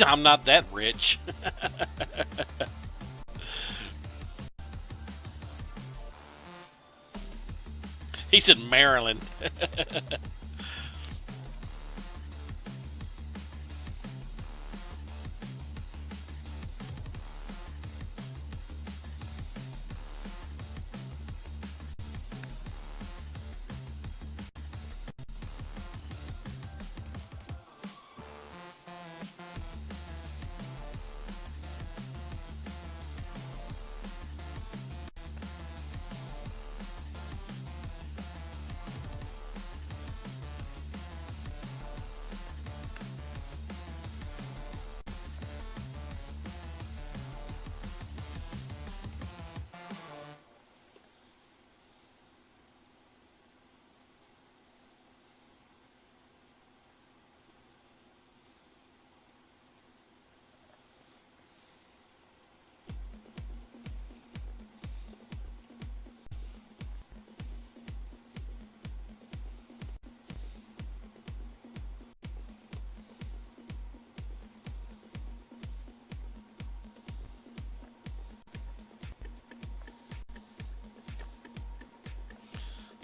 I'm not that rich. He said Maryland.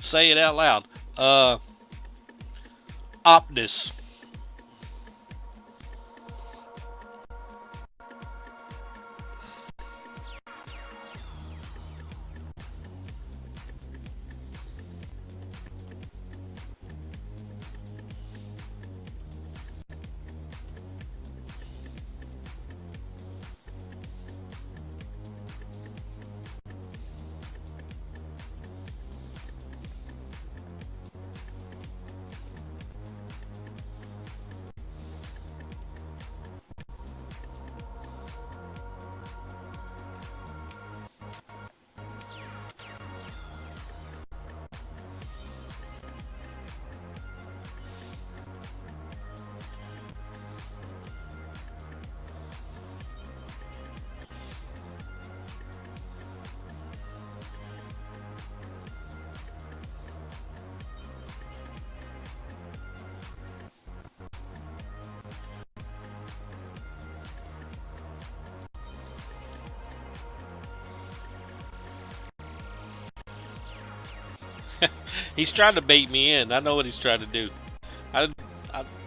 Say it out loud. Optus. He's trying to bait me in. I know what he's trying to do. I,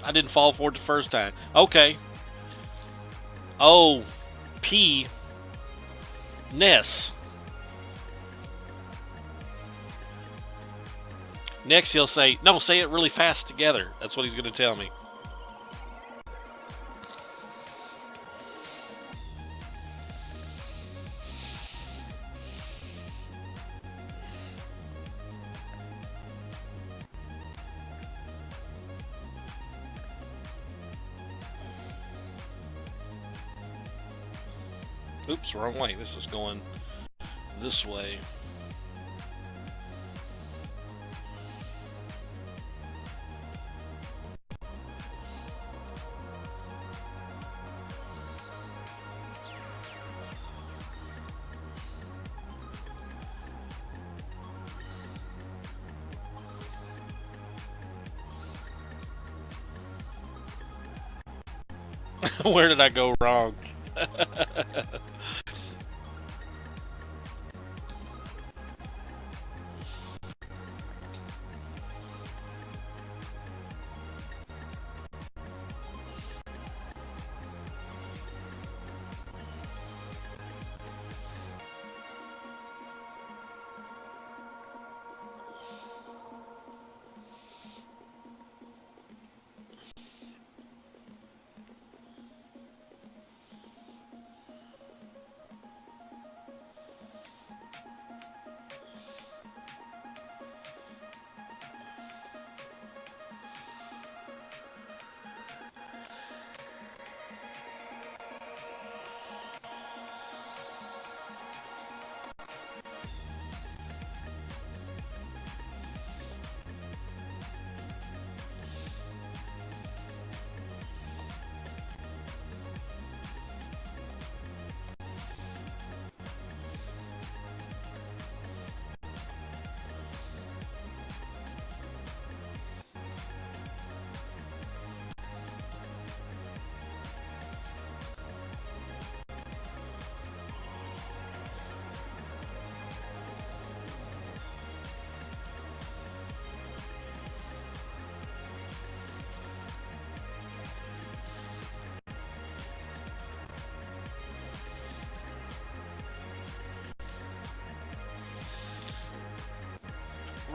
I didn't fall for it the first time. Okay. O P Ness. Next he'll say, no, say it really fast together. That's what he's going to tell me. Oops, wrong way. This is going this way. Where did I go wrong?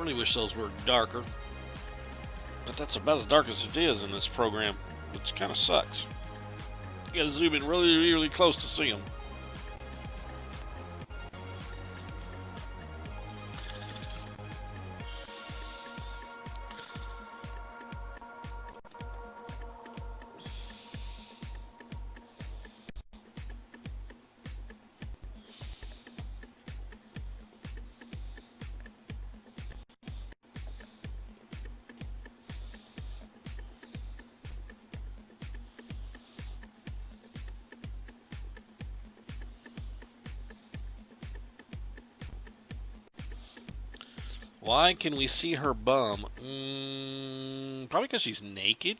Really wish those were darker. But that's about as dark as it is in this program, which kind of sucks. You gotta zoom in really, really close to see them. Why can we see her bum? Probably because she's naked.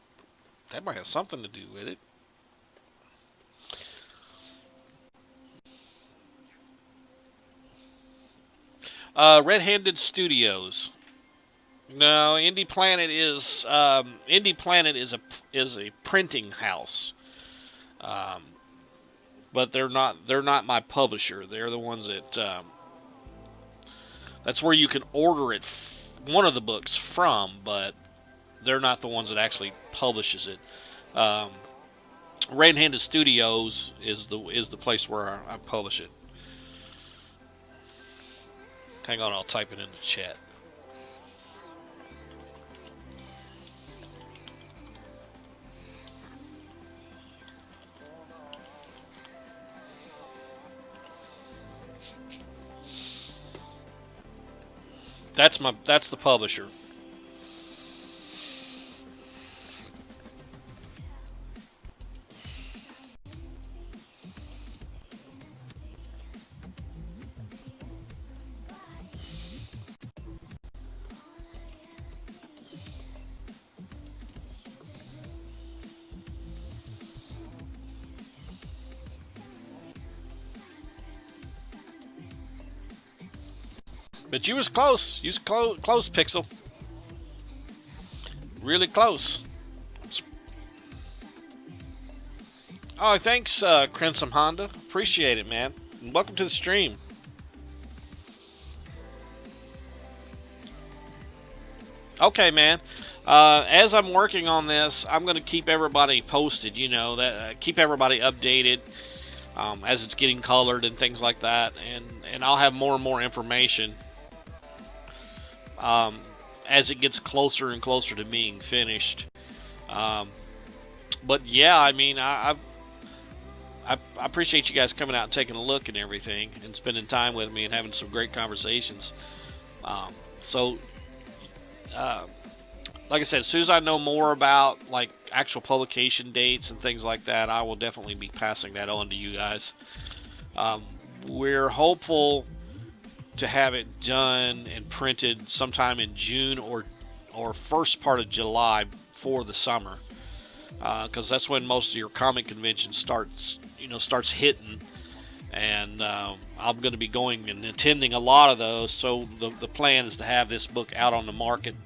That might have something to do with it. Red-Handed Studios. No, Indie Planet is a printing house. Um, but they're not my publisher. They're the ones that that's where you can order it, one of the books from, but they're not the ones that actually publishes it. Um, Red-Handed Studios is the place where I publish it. Hang on, I'll type it in the chat. That's the publisher. But you was close. You was close, Pixel. Really close. Oh, thanks, Crimson Honda. Appreciate it, man. And welcome to the stream. Okay, man. As I'm working on this, I'm going to keep everybody posted. You know that keep everybody updated as it's getting colored and things like that, and I'll have more and more information as it gets closer and closer to being finished. But yeah, I mean, I appreciate you guys coming out and taking a look and everything and spending time with me and having some great conversations. So, like I said, as soon as I know more about like actual publication dates and things like that, I will definitely be passing that on to you guys. We're hopeful to have it done and printed sometime in June or first part of July for the summer, because that's when most of your comic convention starts hitting, and I'm going to be going and attending a lot of those. So the plan is to have this book out on the market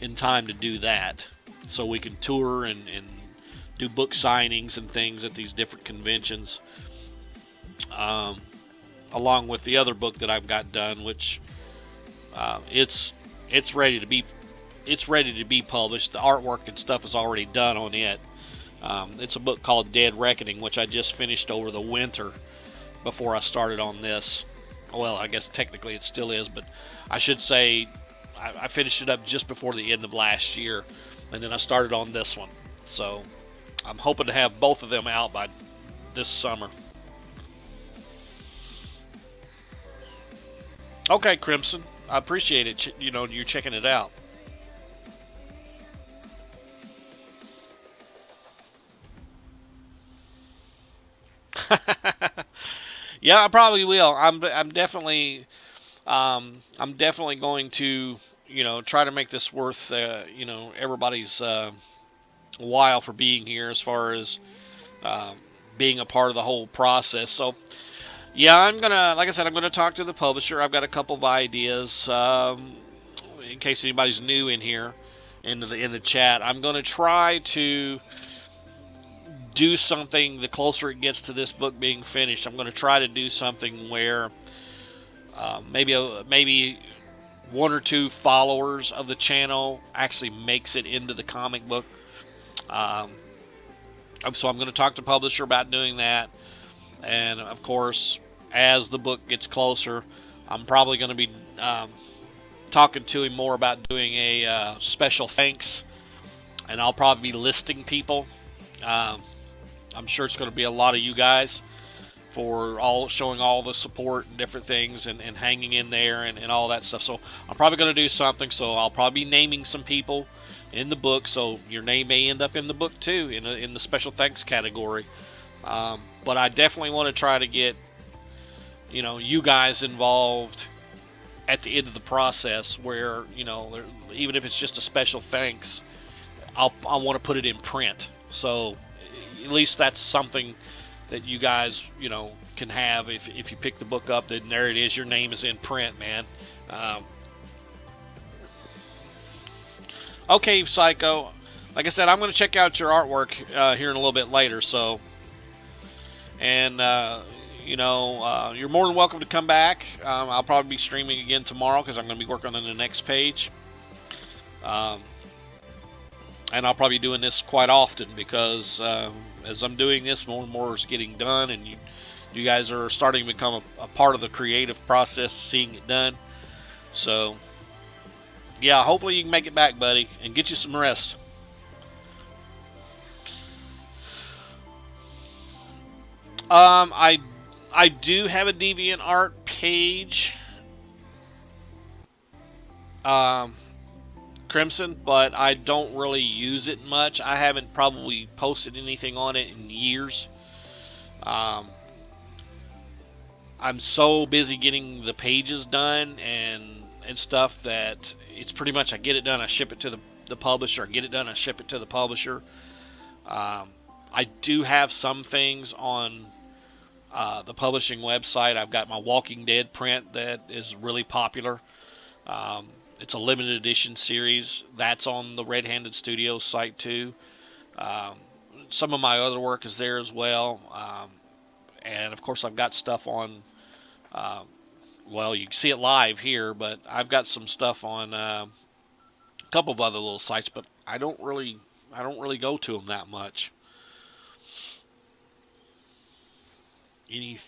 in time to do that, so we can tour and do book signings and things at these different conventions. Along with the other book that I've got done, which it's ready to be published. The artwork and stuff is already done on it. It's a book called Dead Reckoning, which I just finished over the winter before I started on this. Well, I guess technically it still is, but I should say I finished it up just before the end of last year, and then I started on this one. So I'm hoping to have both of them out by this summer. Okay, Crimson. I appreciate it. You're checking it out. Yeah, I probably will. I'm definitely going to try to make this worth everybody's while for being here as far as being a part of the whole process. So yeah, like I said, I'm gonna talk to the publisher. I've got a couple of ideas in case anybody's new in here in the chat. I'm gonna try to do something the closer it gets to this book being finished. I'm gonna try to do something where maybe one or two followers of the channel actually makes it into the comic book. Um, so I'm going to talk to the publisher about doing that. And of course, as the book gets closer, I'm probably going to be talking to him more about doing a special thanks. And I'll probably be listing people. Um, I'm sure it's going to be a lot of you guys for all showing all the support and different things and hanging in there and all that stuff. So I'm probably going to do something. So I'll probably be naming some people in the book. So your name may end up in the book too, in the special thanks category. But I definitely want to try to get, you guys involved at the end of the process where, even if it's just a special thanks, I want to put it in print. So at least that's something that you guys, can have if you pick the book up. Then there it is. Your name is in print, man. Okay, Psycho. Like I said, I'm going to check out your artwork here in a little bit later. So, and you're more than welcome to come back. I'll probably be streaming again tomorrow because I'm going to be working on the next page. And I'll probably be doing this quite often because as I'm doing this, more and more is getting done, and you guys are starting to become a part of the creative process, seeing it done. So, yeah, hopefully you can make it back, buddy, and get you some rest. I do have a DeviantArt page, Crimson, but I don't really use it much. I haven't probably posted anything on it in years. I'm so busy getting the pages done and stuff that it's pretty much I get it done, I ship it to the publisher, I get it done, I ship it to the publisher. I do have some things on the publishing website. I've got my Walking Dead print that is really popular. It's a limited edition series. That's on the Red Handed Studios site too. Some of my other work is there as well. And of course I've got stuff on, well, you can see it live here, but I've got some stuff on a couple of other little sites, but I don't really go to them that much. Any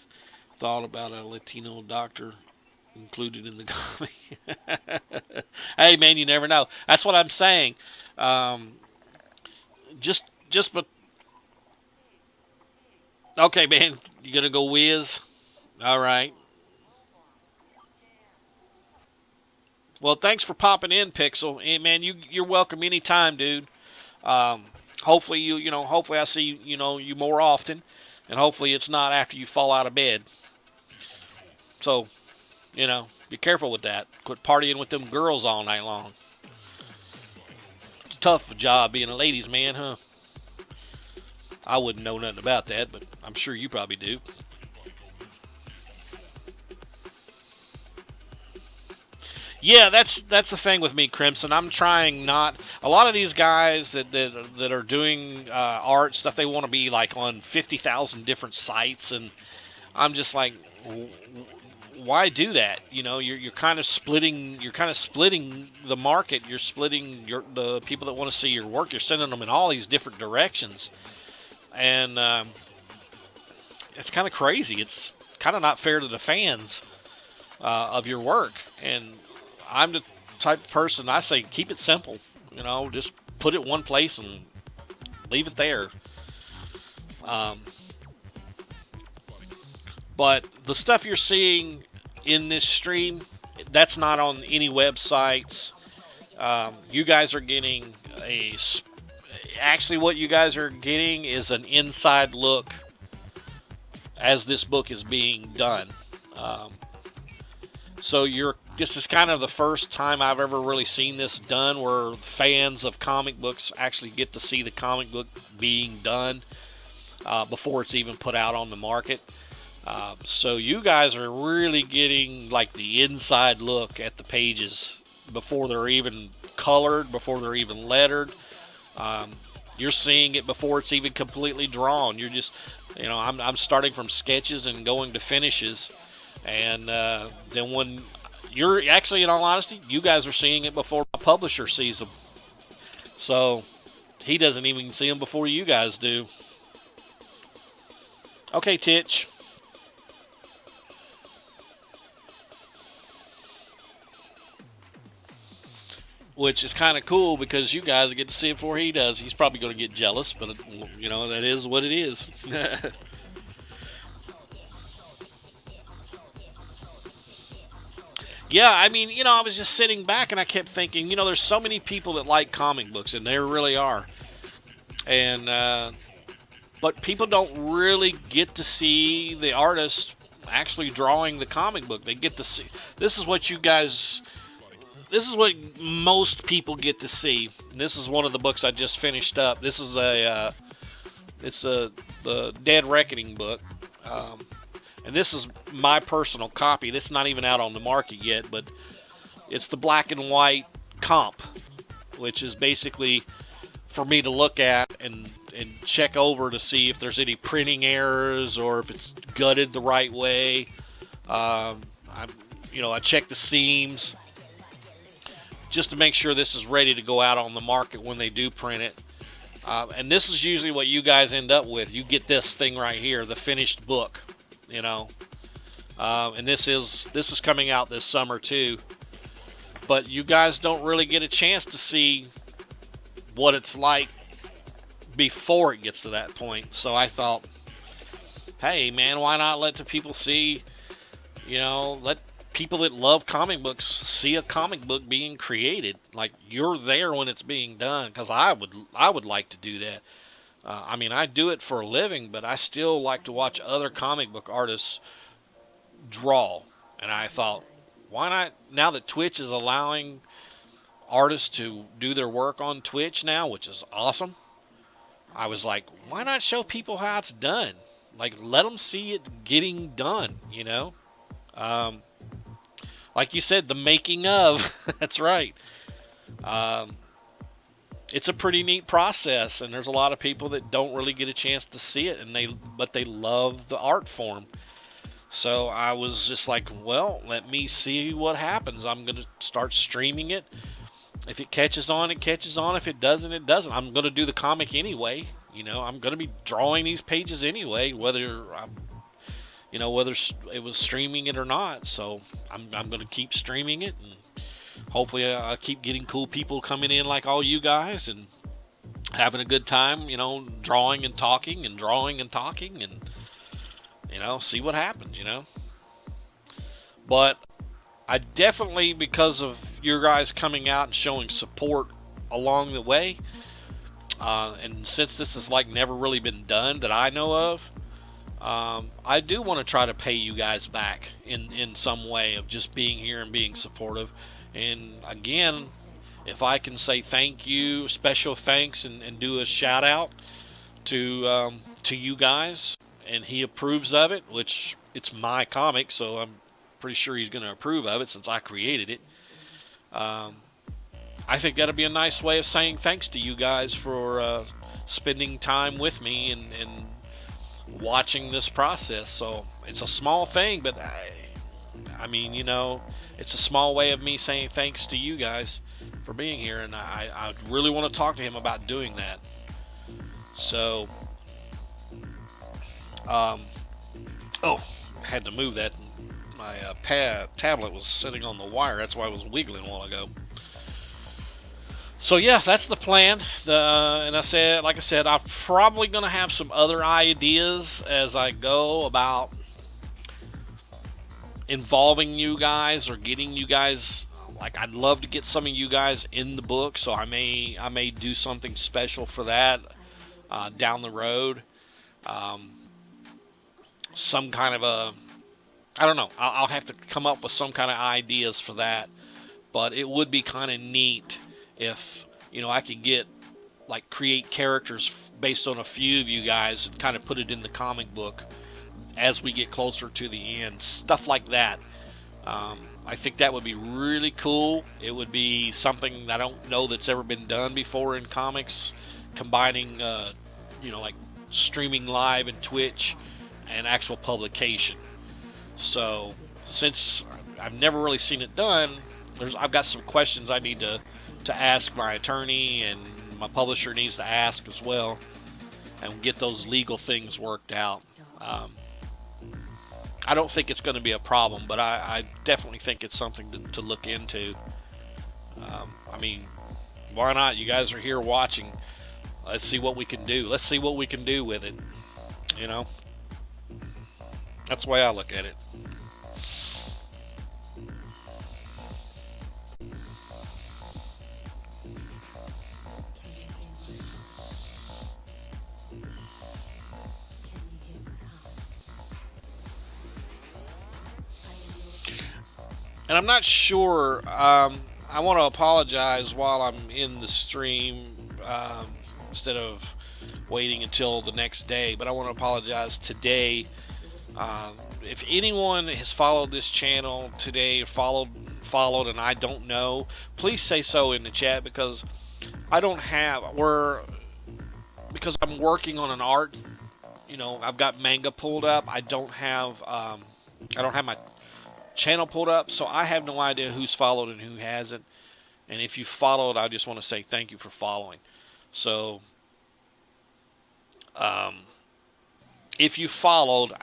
thought about a Latino doctor included in the comic? Hey, man, you never know. That's what I'm saying. But okay, man, you gonna go whiz? All right. Well, thanks for popping in, Pixel. Hey, man, you're welcome anytime, dude. Hopefully hopefully I see you more often, and hopefully it's not after you fall out of bed. So, be careful with that. Quit partying with them girls all night long. It's a tough job being a ladies' man, huh? I wouldn't know nothing about that, but I'm sure you probably do. Yeah, that's the thing with me, Crimson. I'm trying not. A lot of these guys that are doing art stuff, they want to be like on 50,000 different sites, and I'm just like, why do that? You're kind of splitting. You're kind of splitting the market. You're splitting the people that want to see your work. You're sending them in all these different directions, and it's kind of crazy. It's kind of not fair to the fans of your work. And I'm the type of person, I say keep it simple. Just put it one place and leave it there. But the stuff you're seeing in this stream, that's not on any websites. You guys are getting actually what you guys are getting is an inside look as this book is being done. So this is kind of the first time I've ever really seen this done, where fans of comic books actually get to see the comic book being done before it's even put out on the market. So you guys are really getting like the inside look at the pages before they're even colored, before they're even lettered. You're seeing it before it's even completely drawn. You're just, I'm starting from sketches and going to finishes. And then when you're actually, in all honesty, you guys are seeing it before my publisher sees them. So he doesn't even see them before you guys do. Okay, Titch. Which is kind of cool because you guys get to see it before he does. He's probably going to get jealous, but that is what it is. Yeah, I mean, I was just sitting back and I kept thinking, there's so many people that like comic books, and there really are. And but people don't really get to see the artist actually drawing the comic book. They get to see. This is what you guys. This is what most people get to see. And this is one of the books I just finished up. This is it's the Dead Reckoning book. And this is my personal copy. This is not even out on the market yet, but it's the black and white comp, which is basically for me to look at and check over to see if there's any printing errors or if it's gutted the right way. I check the seams just to make sure this is ready to go out on the market when they do print it. And this is usually what you guys end up with. You get this thing right here, the finished book. And this is coming out this summer too. But you guys don't really get a chance to see what it's like before it gets to that point. So I thought, hey man, why not let the people see, let people that love comic books see a comic book being created. Like, you're there when it's being done, because I would like to do that. I do it for a living, but I still like to watch other comic book artists draw. And I thought, why not, now that Twitch is allowing artists to do their work on Twitch now, which is awesome, I was like, why not show people how it's done? Like, let them see it getting done, like you said, the making of. That's right. It's a pretty neat process, and there's a lot of people that don't really get a chance to see it, but they love the art form. So I was just like, well, let me see what happens. I'm going to start streaming it. If it catches on, it catches on. If it doesn't, it doesn't. I'm going to do the comic anyway. I'm going to be drawing these pages anyway, whether it was streaming it or not. So I'm going to keep streaming it, and hopefully I'll keep getting cool people coming in like all you guys and having a good time, drawing and talking and drawing and talking, and see what happens, But I definitely, because of your guys coming out and showing support along the way, and since this has never really been done that I know of, I do want to try to pay you guys back in some way of just being here and being supportive. And again, if I can say thank you, special thanks, and do a shout out to you guys, and he approves of it, which it's my comic, so I'm pretty sure he's going to approve of it since I created it. I think that'd be a nice way of saying thanks to you guys for spending time with me and watching this process. So it's a small thing, but it's a small way of me saying thanks to you guys for being here, and I really want to talk to him about doing that. So, had to move that. My tablet was sitting on the wire. That's why I was wiggling a while ago. So yeah, that's the plan. And like I said, I'm probably going to have some other ideas as I go about involving you guys or getting you guys. I'd love to get some of you guys in the book, so I may do something special for that down the road. Some kind of I don't know. I'll have to come up with some kind of ideas for that. But it would be kind of neat if, I could create characters based on a few of you guys and kind of put it in the comic book as we get closer to the end. Stuff like that. I think that would be really cool. It would be something I don't know that's ever been done before in comics, combining, streaming live and Twitch and actual publication. So, since I've never really seen it done. I've got some questions I need to ask my attorney, and my publisher needs to ask as well, and get those legal things worked out. Um, I don't think it's going to be a problem, but I definitely think it's something to look into. I mean, why not? You guys are here watching. Let's see what we can do. Let's see what we can do with it. You know, that's the way I look at it. And I'm not sure. I want to apologize while I'm in the stream, instead of waiting until the next day. But I want to apologize today. If anyone has followed this channel today, followed, and I don't know, please say so in the chat, because I don't have. Because I'm working on an art. I've got manga pulled up. I don't have my channel pulled up, so I have no idea who's followed and who hasn't. And if you followed, I just want to say thank you for following. So if you followed,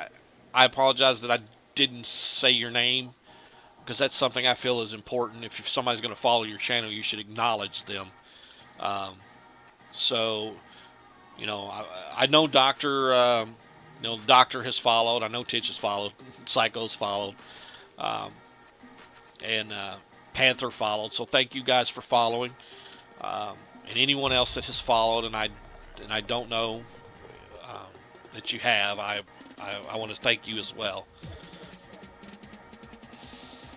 I apologize that I didn't say your name, because that's something I feel is important. If somebody's going to follow your channel, you should acknowledge them. So I know Doctor has followed. I know Titch has followed. Psycho's followed. And Panther followed. So thank you guys for following. And anyone else that has followed, and I don't know that you have, I want to thank you as well.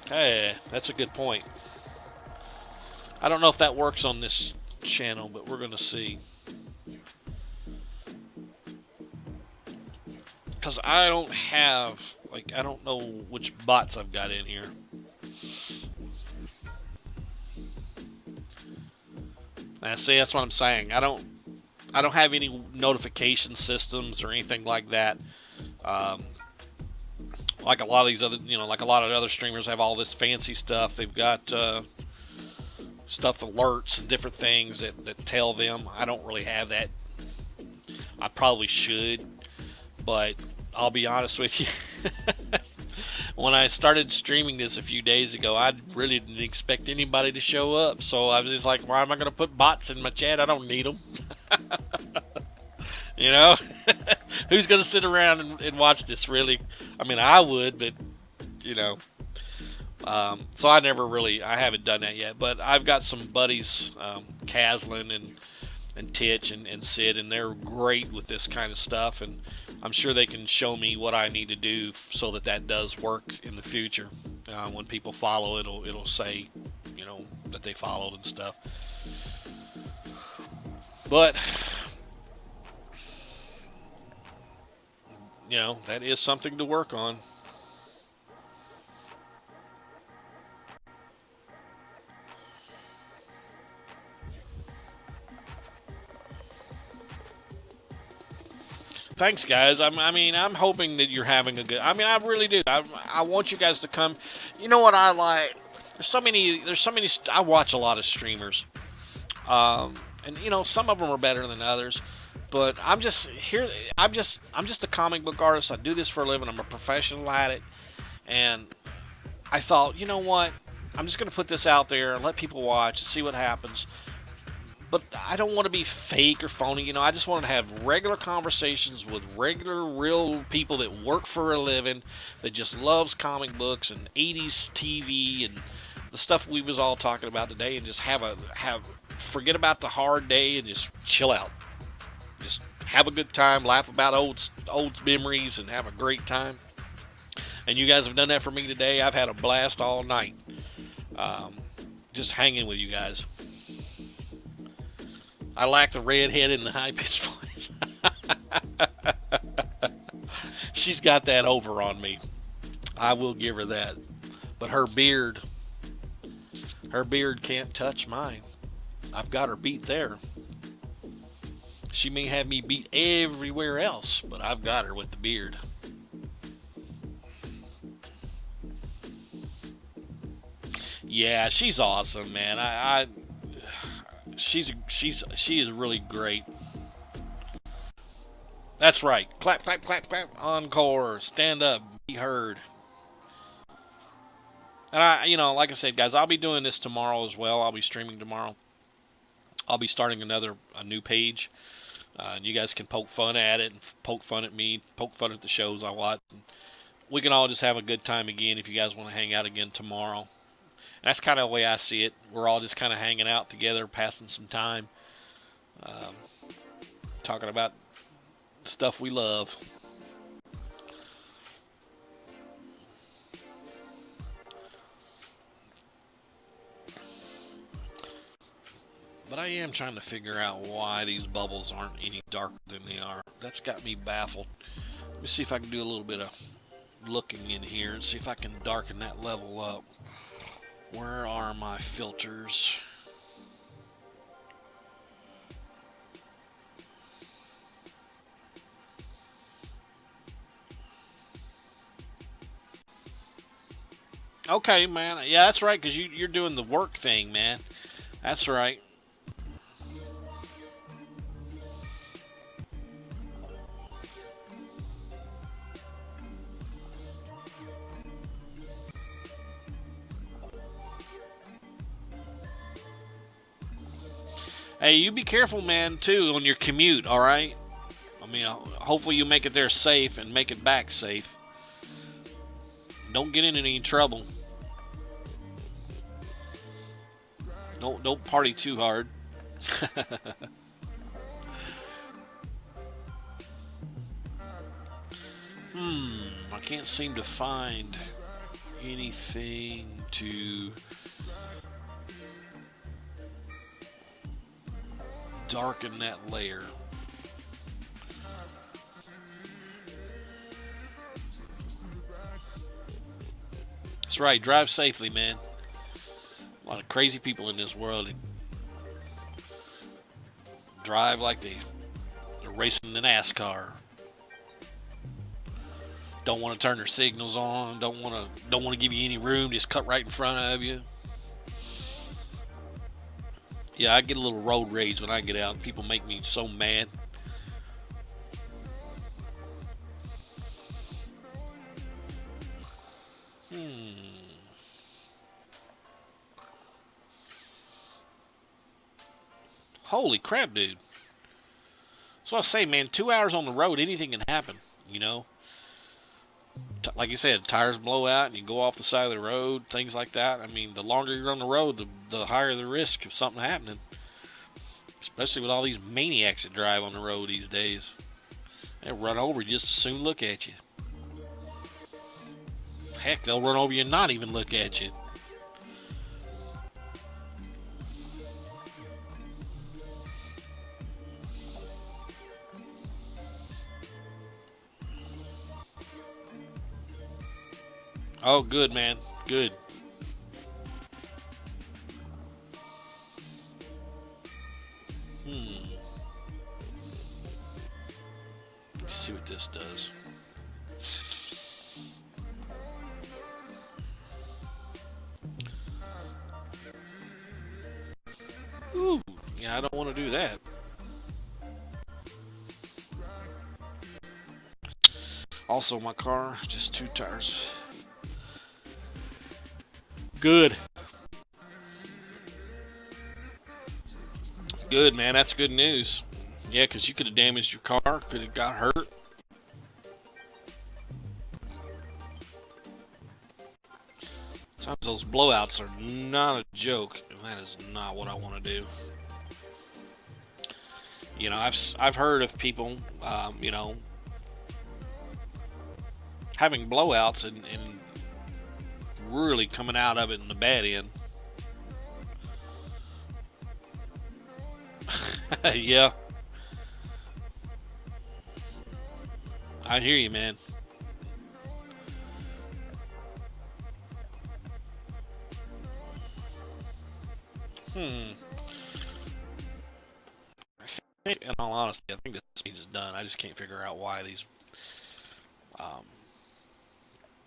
Hey, that's a good point. I don't know if that works on this channel, but we're going to see. Because I don't have, I don't know which bots I've got in here. See, that's what I'm saying. I don't have any notification systems or anything like that. Like a lot of these other, like a lot of other streamers have all this fancy stuff. They've got stuff, alerts and different things that tell them. I don't really have that. I probably should, but I'll be honest with you. When I started streaming this a few days ago, I really didn't expect anybody to show up. So I was just like, why am I going to put bots in my chat? I don't need them. Who's going to sit around and watch this, really? I mean, I would, but, so I haven't done that yet. But I've got some buddies, Caslin and Titch and Sid, and they're great with this kind of stuff. And I'm sure they can show me what I need to do so that does work in the future. When people follow, it'll say, that they followed and stuff. But that is something to work on. Thanks, guys. I'm hoping that you're having a good. I really do. I want you guys to come. You know what I like? There's so many. I watch a lot of streamers, and some of them are better than others. But I'm just here. I'm just a comic book artist. I do this for a living. I'm a professional at it, and I thought, you know what? I'm just gonna put this out there and let people watch and see what happens. But I don't want to be fake or phony, I just want to have regular conversations with regular, real people that work for a living, that just loves comic books and 80s TV and the stuff we was all talking about today, and just forget about the hard day and just chill out. Just have a good time, laugh about old memories, and have a great time. And you guys have done that for me today. I've had a blast all night, just hanging with you guys. I like the redhead in the high-pitched voice. She's got that over on me. I will give her that. But her beard can't touch mine. I've got her beat there. She may have me beat everywhere else, but I've got her with the beard. Yeah, she's awesome, man. She is really great. That's right. Clap, clap, clap, clap. Encore. Stand up. Be heard. And like I said, guys, I'll be doing this tomorrow as well. I'll be streaming tomorrow. I'll be starting a new page. And you guys can poke fun at it, and poke fun at me, poke fun at the shows I watch. And we can all just have a good time again if you guys want to hang out again tomorrow. And that's kind of the way I see it. We're all just kind of hanging out together, passing some time, um, talking about stuff we love. But I am trying to figure out why these bubbles aren't any darker than they are. That's got me baffled. Let me see if I can do a little bit of looking in here and see if I can darken that level up. Where are my filters? Okay, man. Yeah, that's right, because you're doing the work thing, man. That's right. Hey, you be careful, man, too, on your commute, all right? I mean, hopefully you make it there safe and make it back safe. Don't get in any trouble. Don't party too hard. I can't seem to find anything to darken that layer. That's right, drive safely, man. A lot of crazy people in this world that drive like they're racing the NASCAR. Don't want to turn their signals on. Don't want to give you any room. Just cut right in front of you. Yeah, I get a little road rage when I get out. People make me so mad. Hmm. Holy crap, dude. So I say, man, 2 hours on the road, anything can happen. You know, like you said, tires blow out and you go off the side of the road, things like that. I mean, the longer you're on the road, the higher the risk of something happening. Especially with all these maniacs that drive on the road these days. They'll run over you just as soon look at you. Heck, they'll run over you and not even look at you. Oh, good, man. Good. Hmm. Let's see what this does. Ooh. Yeah, I don't want to do that. Also, my car, just two tires. Good. Good, man. That's good news. Yeah, because you could have damaged your car, could have got hurt. Sometimes those blowouts are not a joke, and that is not what I want to do. I've heard of people, having blowouts and really coming out of it in the bad end. Yeah, I hear you, man. Hmm. In all honesty, I think this page is done. I just can't figure out why these um,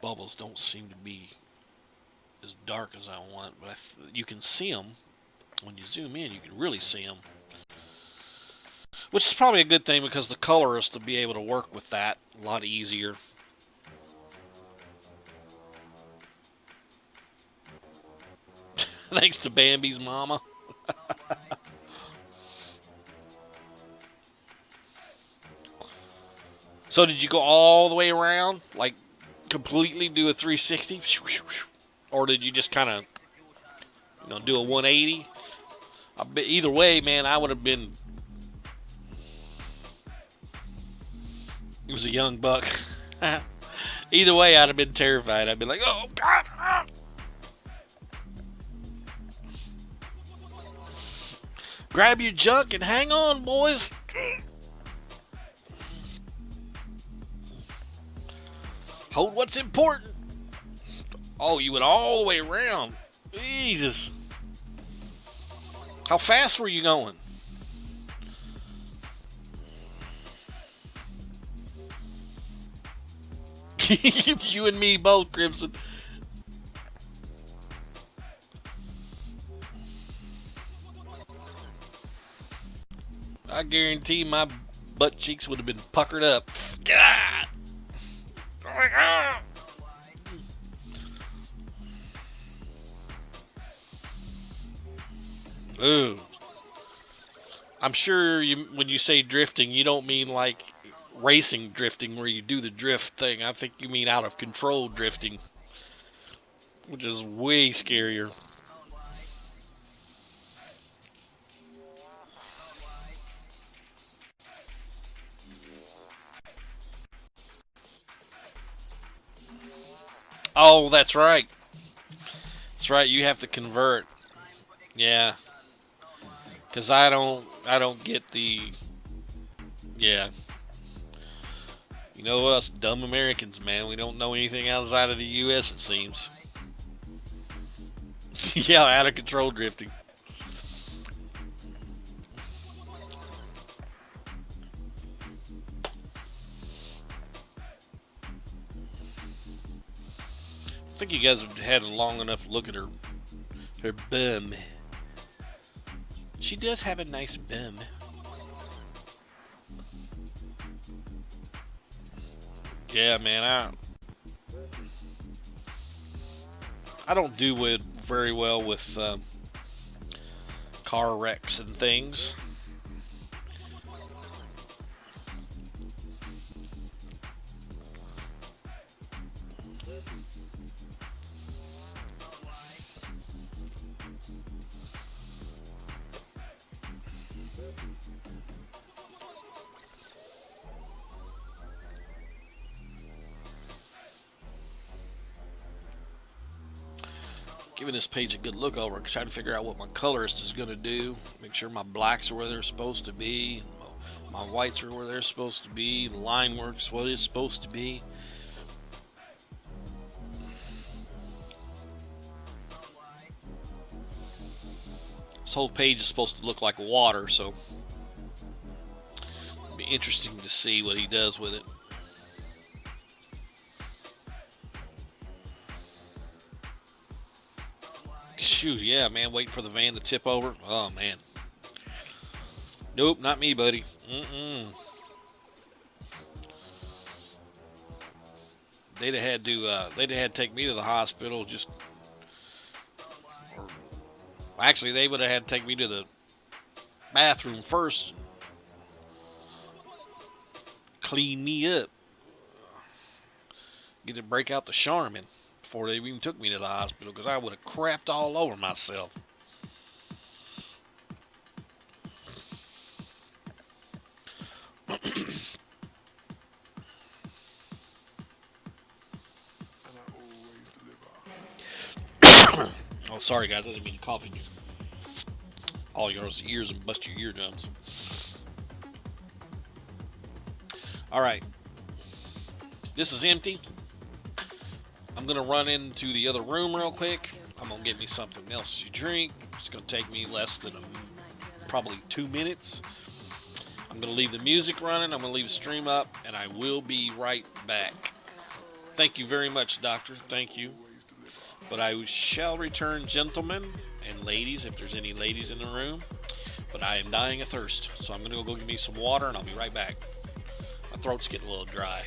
bubbles don't seem to be as dark as I want, but you can see them. When you zoom in, you can really see them. Which is probably a good thing because the colorist will be able to work with that a lot easier. Thanks to Bambi's mama. So did you go all the way around? Like completely do a 360? Or did you just kind of, do a 180? Either way, man, I would have been. He was a young buck. Either way, I'd have been terrified. I'd be like, oh, God. Ah. Grab your junk and hang on, boys. Hold what's important. Oh, you went all the way around. Jesus. How fast were you going? You and me both, Crimson. I guarantee my butt cheeks would have been puckered up. God! Oh my God! Ooh. I'm sure when you say drifting, you don't mean like racing drifting where you do the drift thing. I think you mean out of control drifting, which is way scarier. Oh, that's right. That's right. You have to convert. Yeah, because I don't get the. Yeah, us dumb Americans, man. We don't know anything outside of the U.S. It seems. Yeah, out of control drifting. I think you guys have had a long enough look at her bum. She does have a nice bum. Yeah, man, I don't do it very well with car wrecks and things. Giving this page a good look over, trying to figure out what my colorist is going to do. Make sure my blacks are where they're supposed to be. My whites are where they're supposed to be. The line work's what it's supposed to be. This whole page is supposed to look like water, so it'll be interesting to see what he does with it. Shoot, yeah, man, waiting for the van to tip over. Oh, man. Nope, not me, buddy. They'd have had to take me to the hospital or, actually, they would have had to take me to the bathroom first. Clean me up. Get to break out the Charmin before they even took me to the hospital because I would have crapped all over myself. Oh, sorry guys, I didn't mean to cough in all your ears and bust your eardrums. All right, this is empty. I'm gonna run into the other room real quick. I'm gonna get me something else to drink. It's gonna take me less than probably 2 minutes. I'm gonna leave the music running. I'm gonna leave the stream up, and I will be right back. Thank you very much, Doctor. Thank you. But I shall return, gentlemen and ladies, if there's any ladies in the room. But I am dying of thirst, so I'm gonna go get me some water, and I'll be right back. My throat's getting a little dry.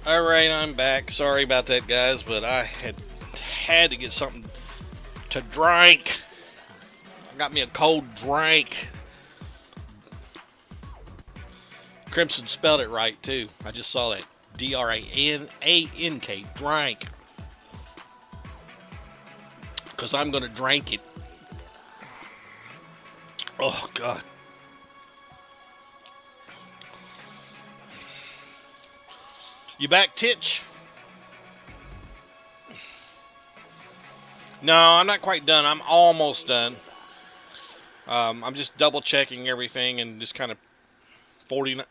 Alright, I'm back. Sorry about that, guys, but I had to get something to drink. I got me a cold drink. Crimson spelled it right, too. I just saw that. D-R-A-N-A-N-K. Drink. Because I'm going to drink it. Oh, God. You back, Titch? No, I'm not quite done. I'm almost done. I'm just double checking everything and just kind of 49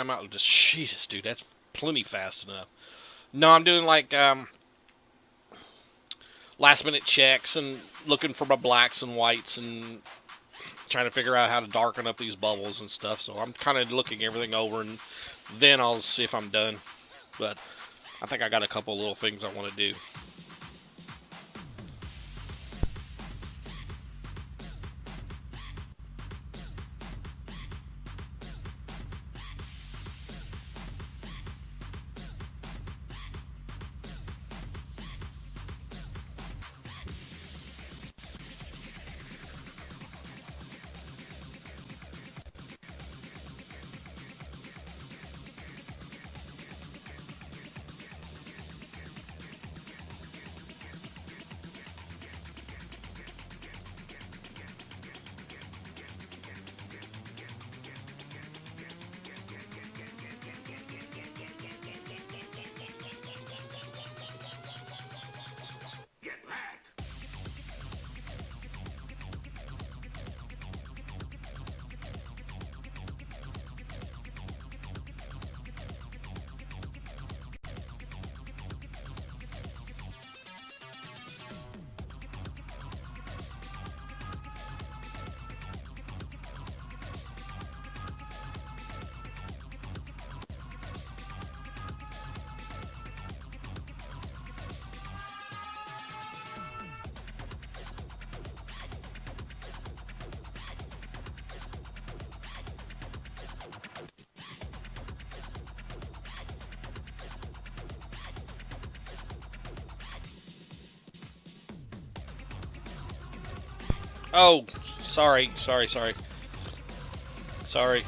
miles. Just, Jesus, dude, that's plenty fast enough. No, I'm doing like last minute checks and looking for my blacks and whites and trying to figure out how to darken up these bubbles and stuff. So I'm kind of looking everything over, and then I'll see if I'm done. But I think I got a couple little things I want to do. Oh, sorry, sorry, sorry, sorry.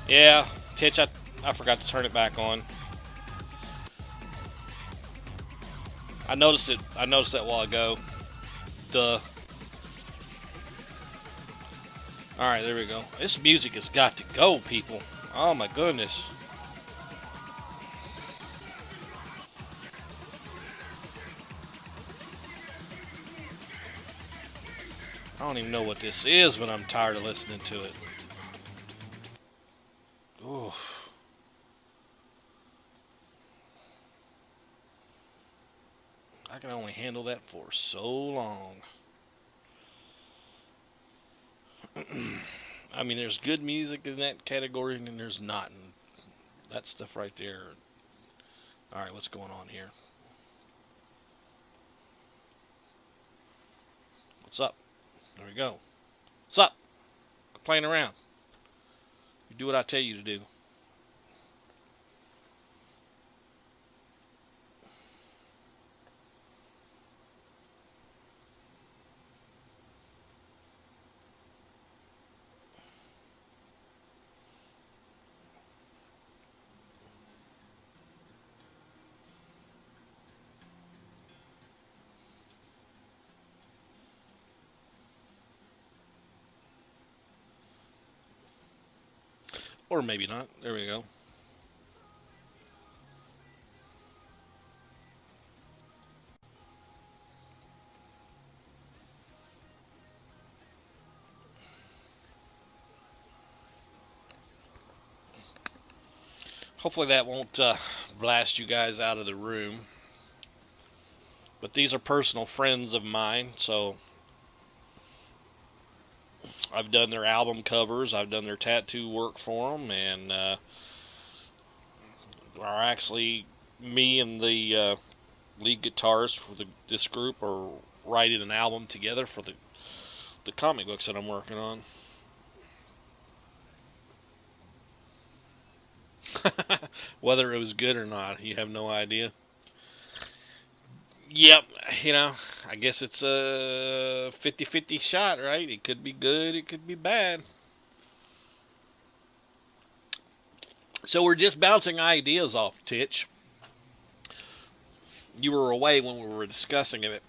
Yeah, Titch, I forgot to turn it back on. I noticed it. I noticed that a while ago. Duh. All right, there we go. This music has got to go, people. Oh my goodness. I don't even know what this is, but I'm tired of listening to it. Ooh. I can only handle that for so long. I mean, there's good music in that category, and then there's not. And that stuff right there. All right, what's going on here? What's up? There we go. What's up? Quit playing around. You do what I tell you to do. Or maybe not. There we go. Hopefully that won't blast you guys out of the room. But these are personal friends of mine, so I've done their album covers, I've done their tattoo work for them, and are actually me and the lead guitarist for this group are writing an album together for the comic books that I'm working on. Whether it was good or not, you have no idea. Yep, I guess it's a 50-50 shot, right? It could be good, it could be bad. So we're just bouncing ideas off, Titch. You were away when we were discussing it.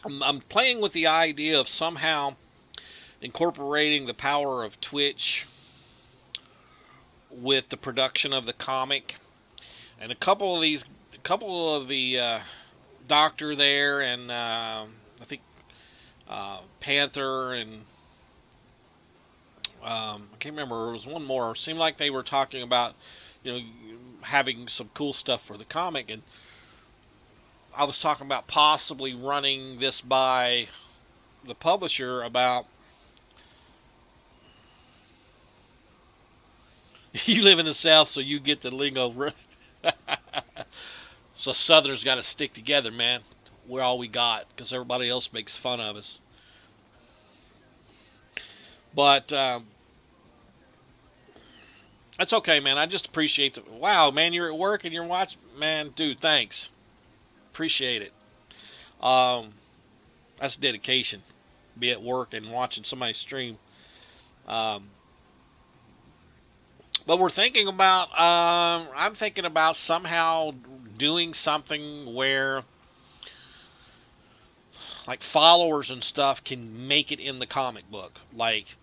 I'm playing with the idea of somehow incorporating the power of Twitch with the production of the comic, and a couple of the Doctor there, and I think Panther, and I can't remember. There was one more. It seemed like they were talking about, having some cool stuff for the comic, and I was talking about possibly running this by the publisher about. You live in the South, so you get the lingo. So Southerners got to stick together, man. We're all we got because everybody else makes fun of us. But that's okay, man. I just appreciate the. Wow, man, you're at work and you're watching. Man, dude, thanks. Appreciate it. Um, that's dedication. Be at work and watching somebody stream. Um, but we're thinking about. I'm thinking about somehow doing something where like followers and stuff can make it in the comic book. Like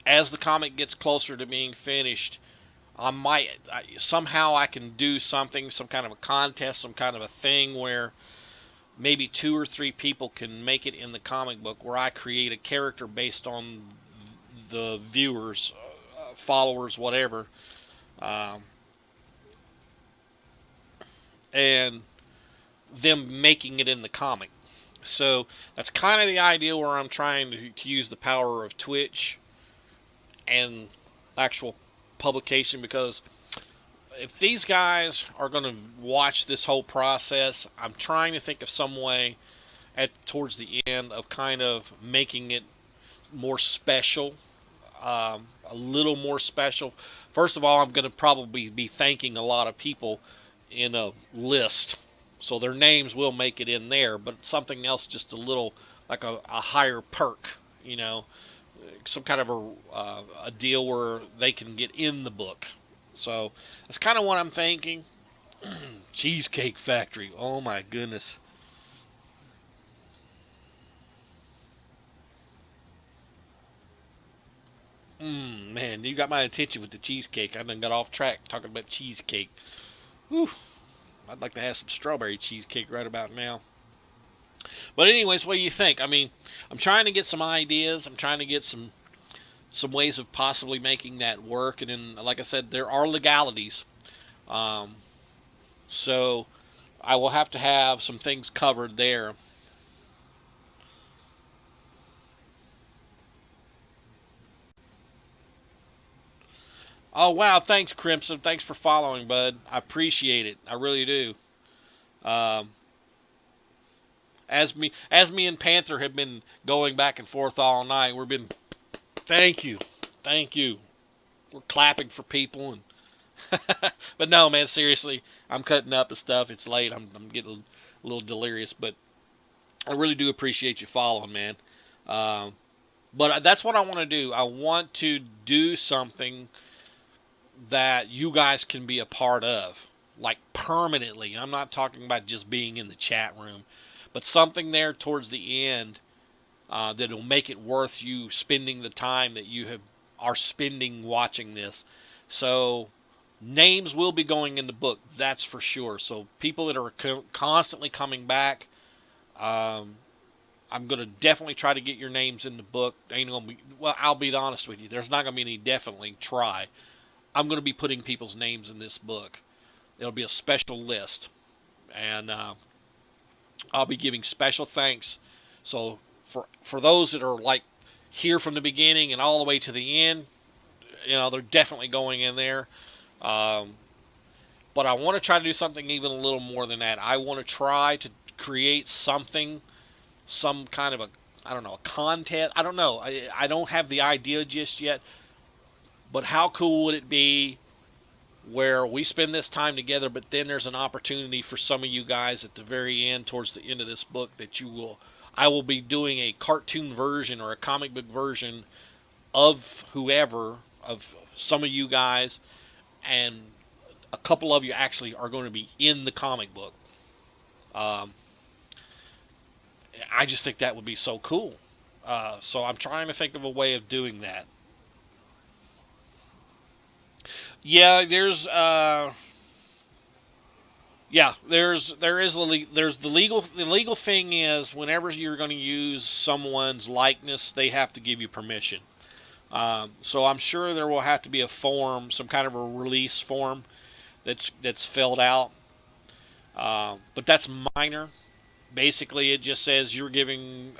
as the comic gets closer to being finished, somehow I can do something, some kind of a contest, some kind of a thing where maybe two or three people can make it in the comic book, where I create a character based on the viewers, followers, whatever, um, and them making it in the comic. So that's kind of the idea where I'm trying to use the power of Twitch and actual publication, because if these guys are going to watch this whole process, I'm trying to think of some way at towards the end of kind of making it more special, a little more special. First of all, I'm going to probably be thanking a lot of people in a list, so their names will make it in there, but something else just a little like a higher perk, you know, some kind of a deal where they can get in the book. So that's kind of what I'm thinking. Cheesecake Factory. Oh my goodness. Man, you got my attention with the cheesecake. I done got off track talking about cheesecake. Whew, I'd like to have some strawberry cheesecake right about now. But anyways, what do you think? I mean, I'm trying to get some ideas. I'm trying to get some ways of possibly making that work. And then, like I said, there are legalities. Um, so I will have to have some things covered there. Oh wow, thanks Crimson. Thanks for following, bud. I appreciate it. I really do. Um, as me and Panther have been going back and forth all night, we've been thank you, thank you. We're clapping for people and but no, man, seriously, I'm cutting up and stuff. It's late. I'm getting a little delirious, but I really do appreciate you following, man. Um, but that's what I want to do. I want to do something that you guys can be a part of, like permanently. I'm not talking about just being in the chat room, but something there towards the end that'll make it worth you spending the time that you are spending watching this. So names will be going in the book, that's for sure. So people that are constantly coming back, um, I'm gonna definitely try to get your names in the book. Ain't gonna be well. I'll be honest with you. There's not gonna be any definitely try. I'm gonna be putting people's names in this book. It'll be a special list, and I'll be giving special thanks. So for those that are like here from the beginning and all the way to the end, they're definitely going in there. Um, but I want to try to do something even a little more than that. I want to try to create something, some kind of a, I don't know, a contest. I don't know. I don't have the idea just yet. But how cool would it be where we spend this time together, but then there's an opportunity for some of you guys at the very end, towards the end of this book, that I will be doing a cartoon version or a comic book version of whoever, of some of you guys, and a couple of you actually are going to be in the comic book. Um, I just think that would be so cool. So I'm trying to think of a way of doing that. Yeah, there's the legal thing is whenever you're going to use someone's likeness, they have to give you permission. So I'm sure there will have to be a form, some kind of a release form that's filled out. But that's minor. Basically, it just says you're giving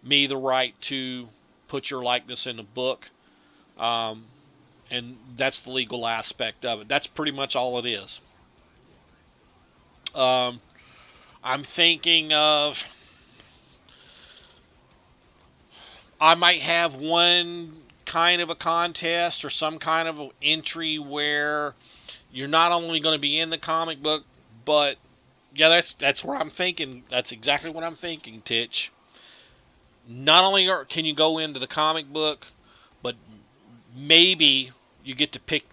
me the right to put your likeness in a book, um, and that's the legal aspect of it. That's pretty much all it is. Um, I'm thinking of I might have one kind of a contest or some kind of entry where you're not only going to be in the comic book, but yeah, that's where I'm thinking. That's exactly what I'm thinking, Titch. Not only can you go into the comic book, but maybe you get to pick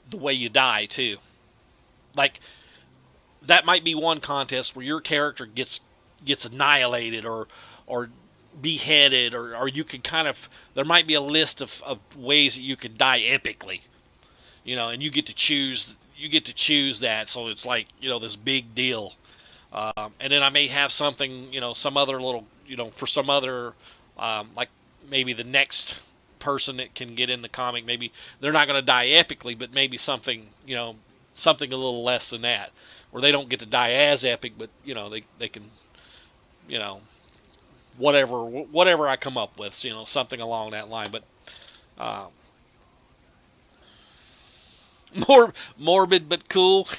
the way you die too. Like that might be one contest where your character gets annihilated or beheaded, or you could kind of, there might be a list of ways that you could die epically, and you get to choose that, so it's like this big deal. And then I may have something, some other little, for some other, like maybe the next person that can get in the comic, maybe they're not going to die epically, but maybe something, something a little less than that, where they don't get to die as epic, but they can, you know, whatever I come up with, something along that line. But uh, morbid but cool.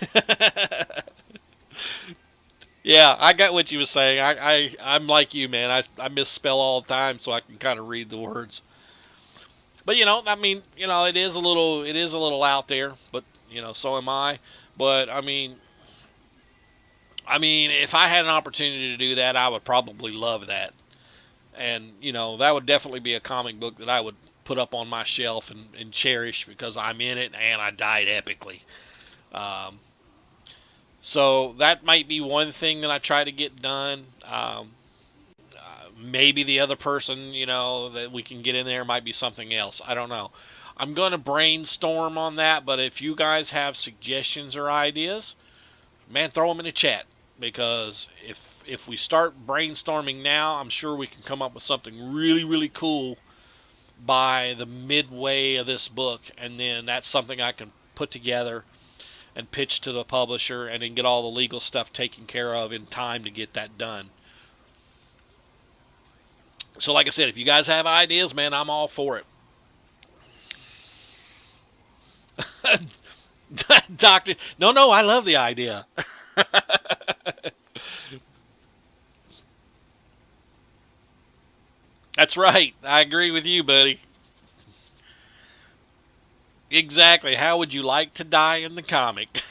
Yeah, I got what you were saying. I'm like you, man. I misspell all the time, so I can kind of read the words. But I mean, it is a little out there, but so am I. But I mean, I mean, if I had an opportunity to do that, I would probably love that. And, that would definitely be a comic book that I would put up on my shelf and cherish because I'm in it and I died epically. Um, so that might be one thing that I try to get done. Maybe the other person, that we can get in there might be something else. I don't know. I'm going to brainstorm on that, but if you guys have suggestions or ideas, man, throw them in the chat because if we start brainstorming now, I'm sure we can come up with something really really cool by the midway of this book, and then that's something I can put together and pitch to the publisher, and then get all the legal stuff taken care of in time to get that done. So, like I said, if you guys have ideas, man, I'm all for it. Doctor, no, I love the idea. That's right. I agree with you, buddy. Exactly. How would you like to die in the comic?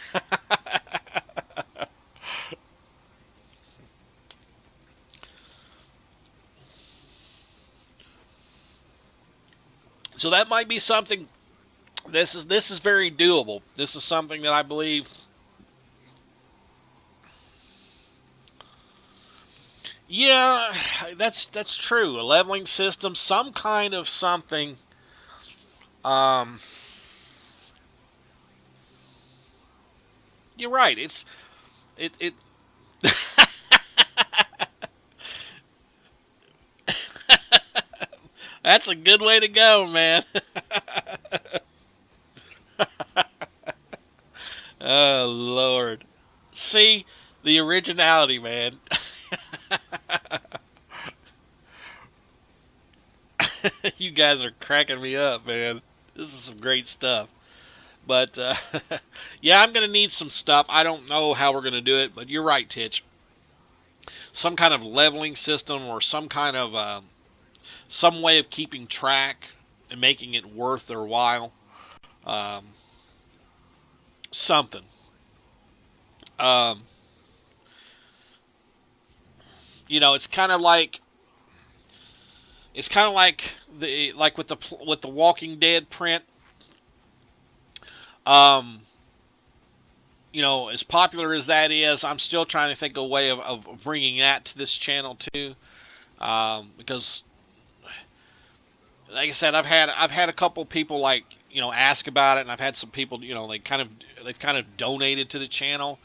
So that might be something. This is very doable. This is something that I believe. Yeah, that's true. A leveling system, some kind of something. Um, you're right. It. That's a good way to go, man. Oh Lord. See the originality, man. You guys are cracking me up, man. This is some great stuff. But yeah, I'm gonna need some stuff. I don't know how we're gonna do it, but you're right, Titch. Some kind of leveling system or some kind of some way of keeping track and making it worth their while. Um, something. Um, it's kind of like with the Walking Dead print. Um, as popular as that is, I'm still trying to think of a way of bringing that to this channel too. Because, like I said, I've had a couple people ask about it, and I've had some people they've kind of donated to the channel.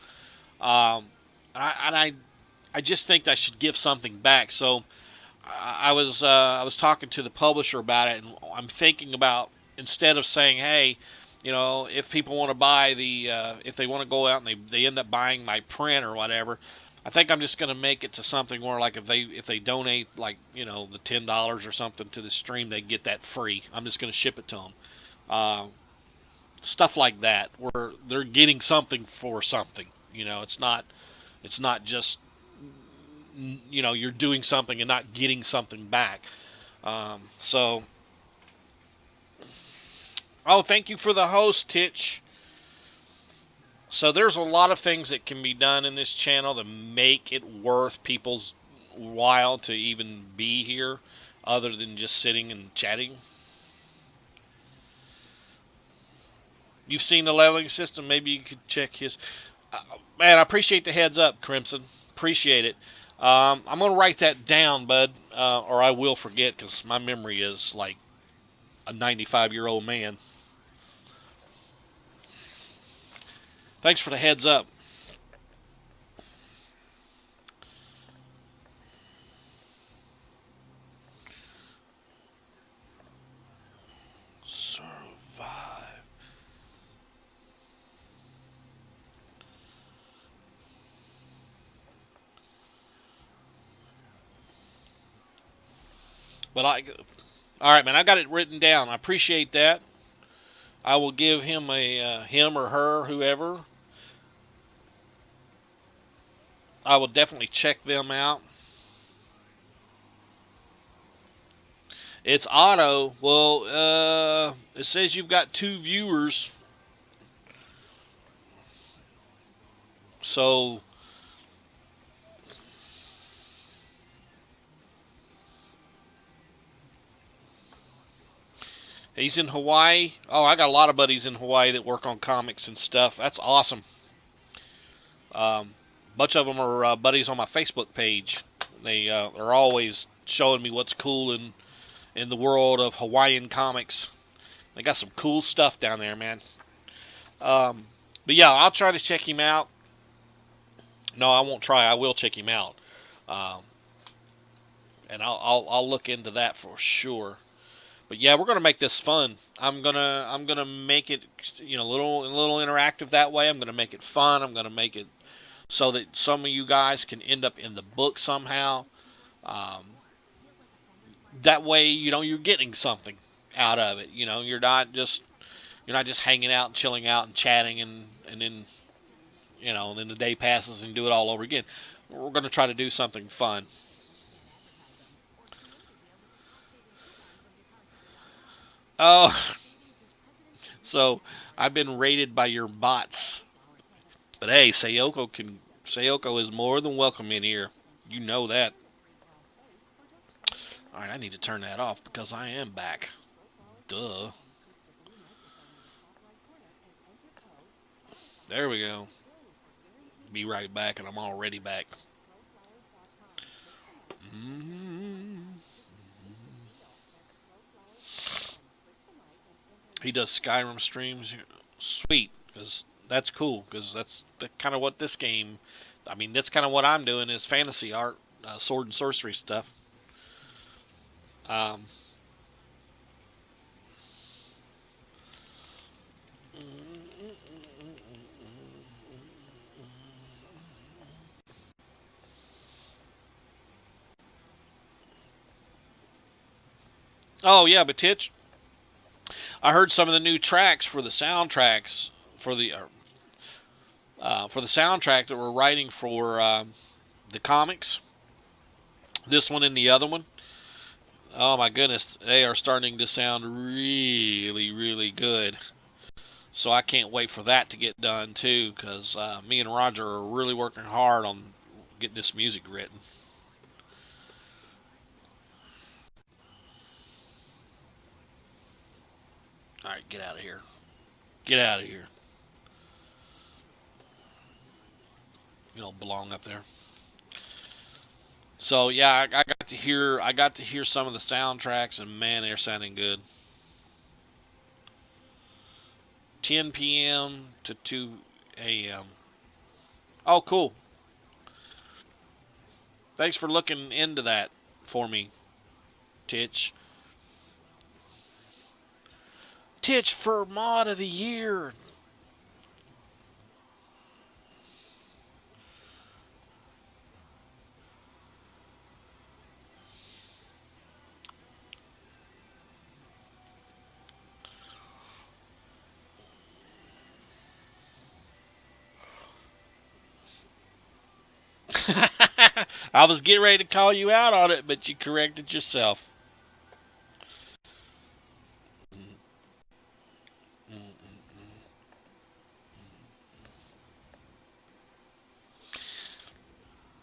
Um, and I just think I should give something back. So I was talking to the publisher about it, and I'm thinking about, instead of saying, hey, if people want to buy if they want to go out and they end up buying my print or whatever, I think I'm just going to make it to something where, like, if they donate, like, the $10 or something to the stream, they get that free. I'm just going to ship it to them. Uh, Stuff like that, where they're getting something for something. It's not just you're doing something and not getting something back. So, oh, thank you for the host, Titch. So there's a lot of things that can be done in this channel to make it worth people's while to even be here, other than just sitting and chatting. You've seen the leveling system. Maybe you could check his. Man, I appreciate the heads up, Crimson. Appreciate it. I'm going to write that down, bud, or I will forget because my memory is like a 95-year-old man. Thanks for the heads up. Survive. But all right, man. I got it written down. I appreciate that. I will give him him or her, whoever. I will definitely check them out. It's auto. Well, it says you've got 2 viewers. So He's in Hawaii. Oh, I got a lot of buddies in Hawaii that work on comics and stuff. That's awesome. Bunch of them are buddies on my Facebook page. They are always showing me what's cool in the world of Hawaiian comics. They got some cool stuff down there, man. Um, but yeah, I'll try to check him out. No, I won't try. I will check him out, um, and I'll look into that for sure. But yeah, we're gonna make this fun. I'm gonna make it a little interactive that way. I'm gonna make it fun. I'm gonna make it so that some of you guys can end up in the book somehow. Um, that way, you're getting something out of it. You're not just hanging out and chilling out and chatting and then then the day passes and do it all over again. We're gonna try to do something fun. Oh, so I've been raided by your bots. But hey, Sayoko is more than welcome in here. You know that. All right, I need to turn that off because I am back. Duh. There we go. Be right back, and I'm already back. Mm-hmm. He does Skyrim streams. Sweet, because that's cool. Because that's kind of what this game. I mean, that's kind of what I'm doing is fantasy art, sword and sorcery stuff. Um, oh yeah, but Titch, I heard some of the new tracks for the soundtracks for the soundtrack that we're writing for the comics. This one and the other one. Oh my goodness, they are starting to sound really, really good. So I can't wait for that to get done too, because me and Roger are really working hard on getting this music written. All right, get out of here. Get out of here. You don't belong up there. So yeah, I got to hear some of the soundtracks, and man, they're sounding good. 10 p.m. to 2 a.m. Oh, cool. Thanks for looking into that for me, Titch. Titch for mod of the year. I was getting ready to call you out on it, but you corrected yourself.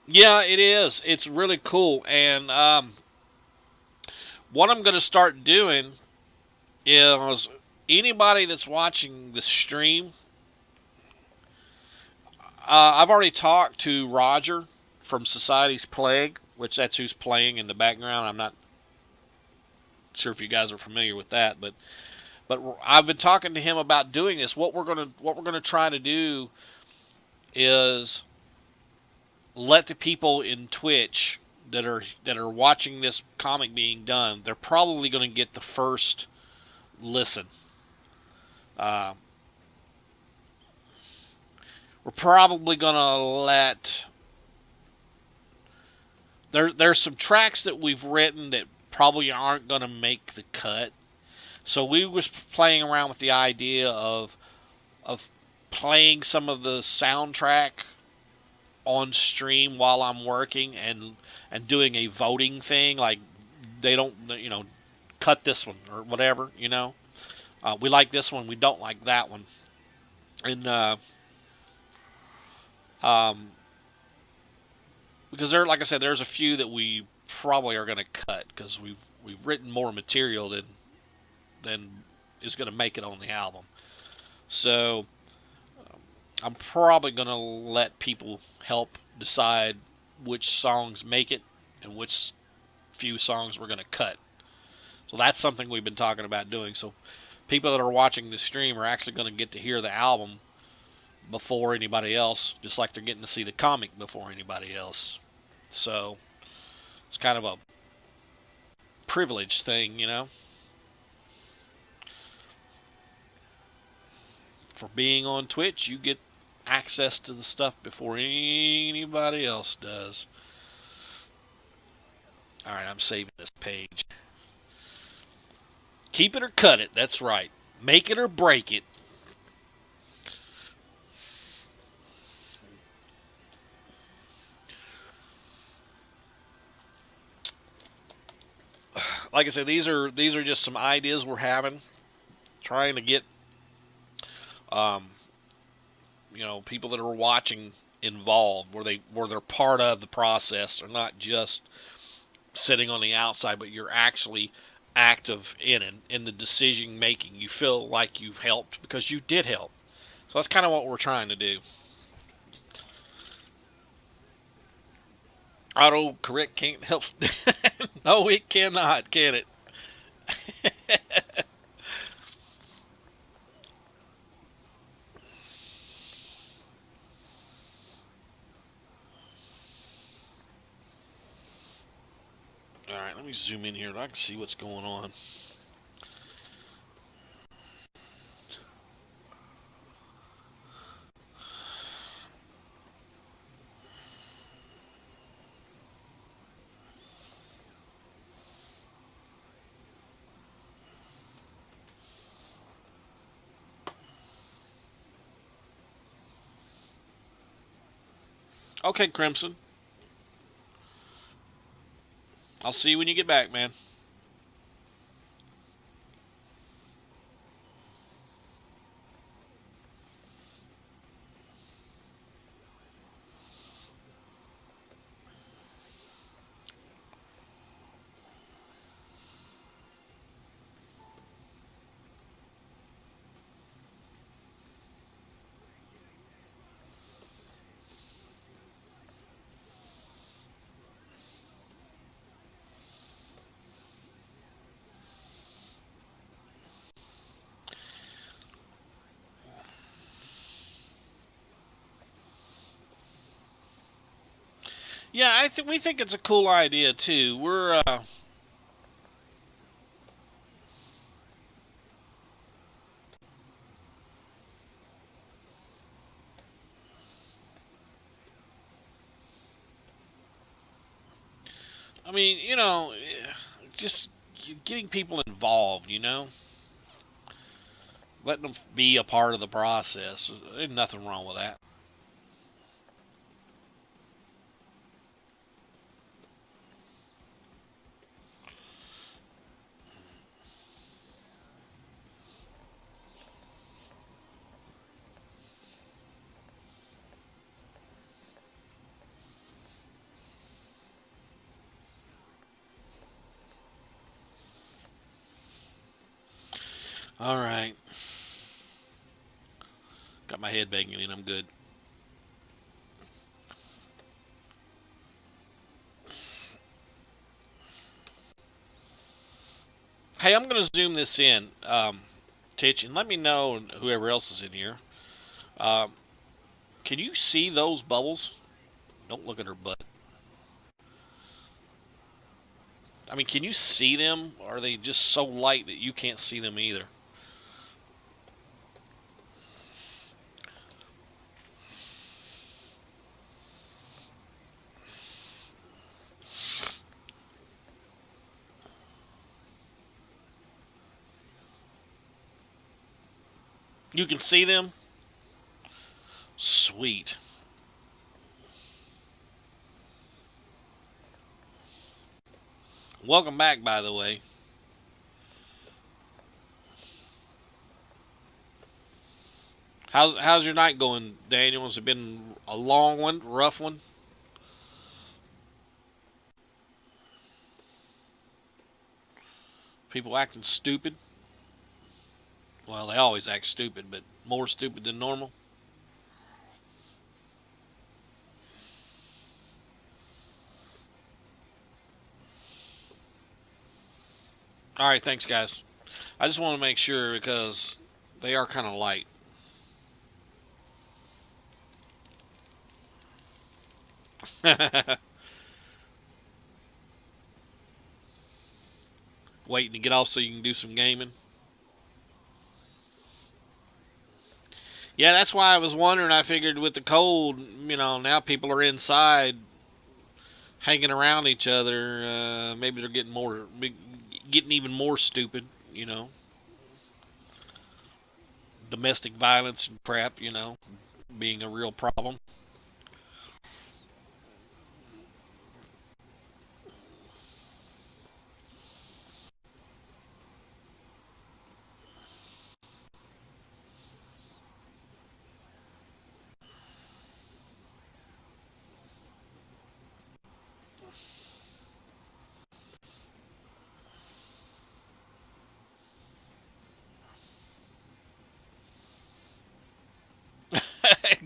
Yeah, it is. It's really cool. And what I'm going to start doing is anybody that's watching the stream, I've already talked to Roger from Society's Plague, which that's who's playing in the background. I'm not sure if you guys are familiar with that, but I've been talking to him about doing this. What we're gonna try to do is let the people in Twitch that are watching this comic being done. They're probably going to get the first listen. Uh, we're probably going to let there's some tracks that we've written that probably aren't going to make the cut. So we was playing around with the idea of playing some of the soundtrack on stream while I'm working and doing a voting thing like they don't cut this one or whatever we like this one, we don't like that one. And um, because there, like I said, there's a few that we probably are going to cut because we've written more material than is going to make it on the album. So I'm probably going to let people help decide which songs make it and which few songs we're going to cut. So that's something we've been talking about doing. So people that are watching the stream are actually going to get to hear the album before anybody else, just like they're getting to see the comic before anybody else. So it's kind of a privilege thing, you know, for being on Twitch. You get access to the stuff before anybody else does. All right, I'm saving this page. Keep it or cut it. That's right. Make it or break it. Like I said, these are just some ideas we're having, trying to get um, people that are watching involved, where they're part of the process, or not just sitting on the outside, but you're actually active in the decision making. You feel like you've helped because you did help. So that's kind of what we're trying to do. Auto correct can't help. No, it cannot, can it? All right, let me zoom in here. I can see what's going on. Okay, Crimson. I'll see you when you get back, man. Yeah, I think we think it's a cool idea too. I mean, just getting people involved. Letting them be a part of the process. There's nothing wrong with that. All right, got my head banging in. I'm good. Hey, I'm gonna zoom this in, Titch, and let me know, and whoever else is in here. Um, can you see those bubbles? Don't look at her butt. I mean, can you see them? Or are they just so light that you can't see them either? You can see them? Sweet. Welcome back, by the way. How's your night going, Daniel? Has it been a long one, rough one? People acting stupid? Well, they always act stupid, but more stupid than normal. All right, thanks, guys. I just want to make sure because they are kind of light. Waiting to get off so you can do some gaming. Yeah, that's why I was wondering. I figured with the cold, now people are inside hanging around each other. Maybe they're getting even more stupid. You know, domestic violence and crap. Being a real problem.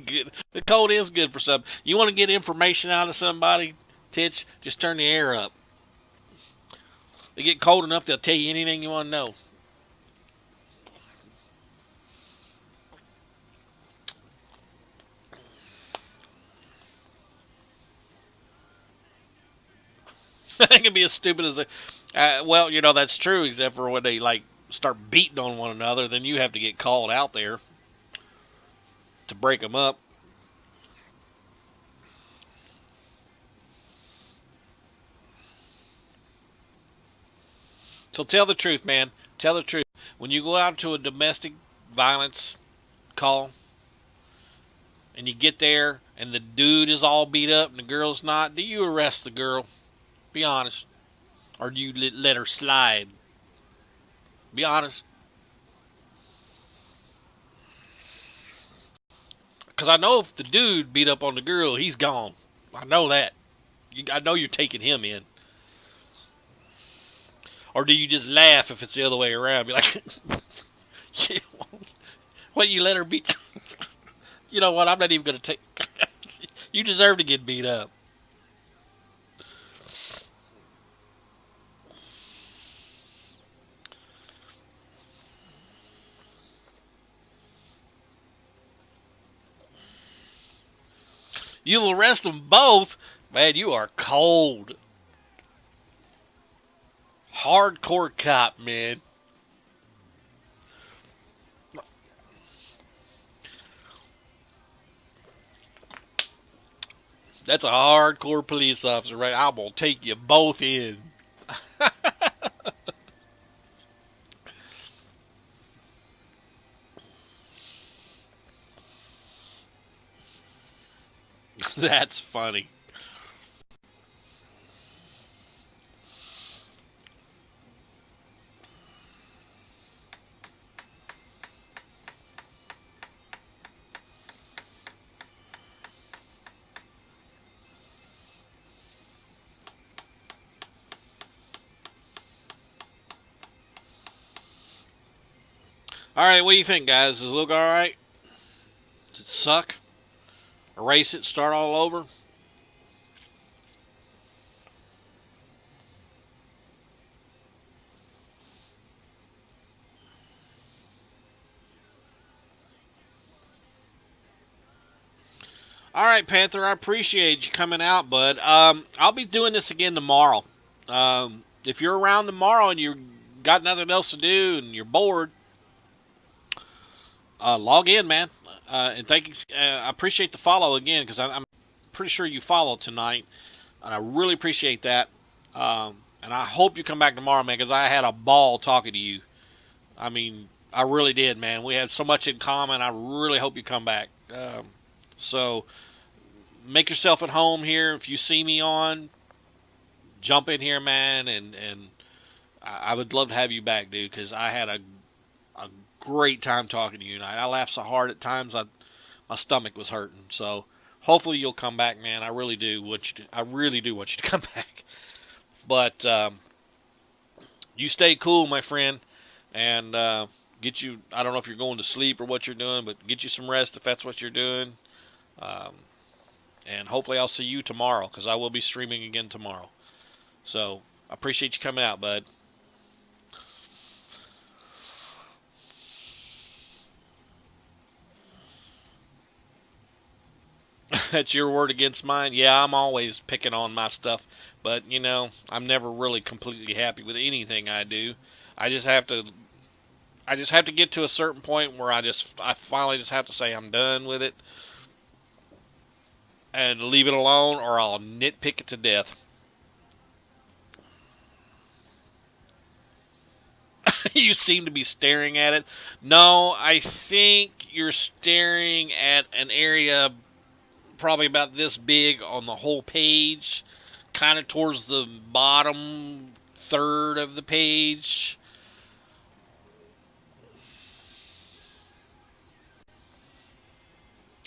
Good. The cold is good for some. You want to get information out of somebody, Titch? Just turn the air up. They get cold enough, they'll tell you anything you want to know. They can be as stupid as they. Well, that's true, except for when they like start beating on one another, then you have to get called out there to break them up. So tell the truth, man. Tell the truth. When you go out to a domestic violence call and you get there and the dude is all beat up and the girl's not, do you arrest the girl? Be honest. Or do you let her slide? Be honest. Because I know if the dude beat up on the girl, he's gone. I know that. I know you're taking him in. Or do you just laugh if it's the other way around? Be like, well, you let her beat you. You know what? I'm not even going to take. You deserve to get beat up. You'll arrest them both. Man, you are cold. Hardcore cop, man. That's a hardcore police officer, right? I'm going to take you both in. That's funny. All right, what do you think, guys? Does it look all right? Does it suck? Erase it, start all over? All right, Panther, I appreciate you coming out, bud. I'll be doing this again tomorrow. If you're around tomorrow and you got nothing else to do and you're bored, log in, man. And thank you. I appreciate the follow again because I'm pretty sure you followed tonight, and I really appreciate that. And I hope you come back tomorrow, man, because I had a ball talking to you. I mean, I really did, man. We had so much in common. I really hope you come back. So make yourself at home here. If you see me on, jump in here, man, and I would love to have you back, dude, because I had a great time talking to you tonight. I laughed so hard at times, my stomach was hurting. So hopefully you'll come back, man. I really do want you to. I really do want you to come back. But you stay cool, my friend, and get you. I don't know if you're going to sleep or what you're doing, but get you some rest if that's what you're doing. Um, and hopefully I'll see you tomorrow because I will be streaming again tomorrow. So I appreciate you coming out, bud. That's your word against mine. Yeah, I'm always picking on my stuff, but I'm never really completely happy with anything I do. I just have to I just have to get to a certain point where I finally just have to say I'm done with it and leave it alone, or I'll nitpick it to death. You seem to be staring at it. No, I think you're staring at an area probably about this big on the whole page, kind of towards the bottom third of the page.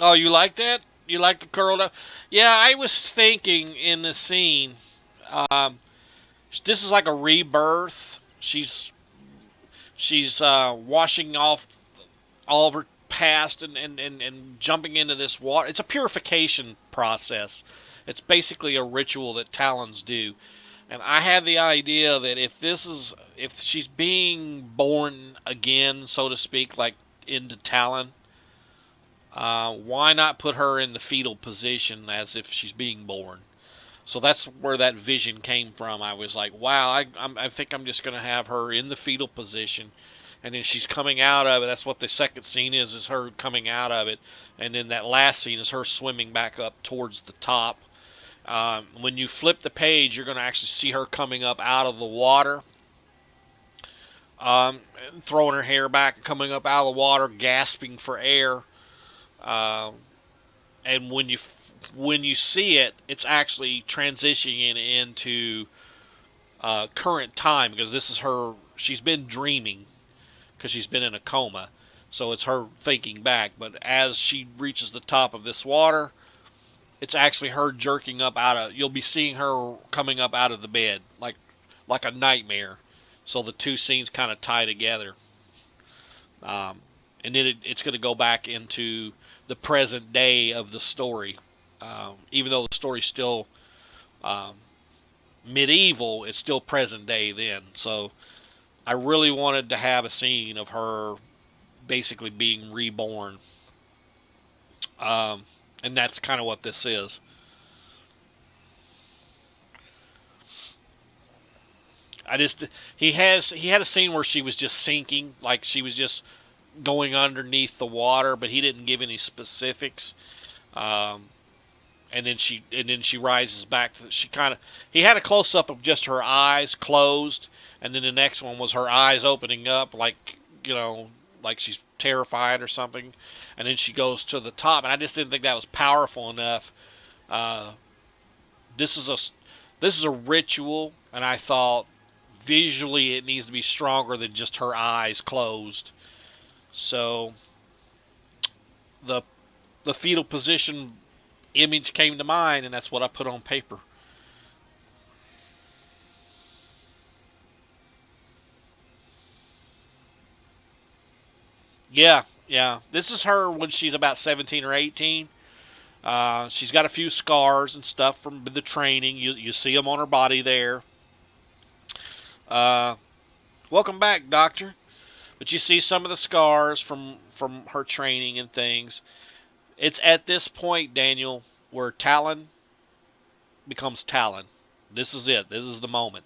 Oh, you like that? You like the curled up? Yeah, I was thinking in the scene, um, this is like a rebirth. She's washing off all of her past and jumping into this water. It's a purification process. It's basically a ritual that Talons do. And I had the idea that if she's being born again, so to speak, like into Talon, why not put her in the fetal position as if she's being born? So that's where that vision came from. I was like, wow, I think I'm just going to have her in the fetal position. And then she's coming out of it. That's what the second scene is her coming out of it. And then that last scene is her swimming back up towards the top. When you flip the page, you're going to actually see her coming up out of the water, throwing her hair back, coming up out of the water, gasping for air. Uh, and when you see it, it's actually transitioning into current time because this is her. She's been dreaming because she's been in a coma, so it's her thinking back. But as she reaches the top of this water, it's actually her jerking up out of. You'll be seeing her coming up out of the bed like a nightmare. So the two scenes kind of tie together. And then it's going to go back into the present day of the story. Even though the story's still um, medieval, it's still present day then. So I really wanted to have a scene of her basically being reborn. Um, and that's kind of what this is. I just he had a scene where she was just sinking, like she was just going underneath the water, but he didn't give any specifics. Um, and then she rises back. She kind of he had a close up of just her eyes closed, and then the next one was her eyes opening up, like like she's terrified or something. And then she goes to the top, and I just didn't think that was powerful enough. Uh, this is a this is a ritual, and I thought visually it needs to be stronger than just her eyes closed. So the the fetal position image came to mind, and that's what I put on paper. Yeah, yeah. This is her when she's about 17 or 18. She's got a few scars and stuff from the training. You see them on her body there. Uh, Welcome back, Doctor. But you see some of the scars from her training and things. It's at this point, Daniel, where Talon becomes Talon. This is it. This is the moment.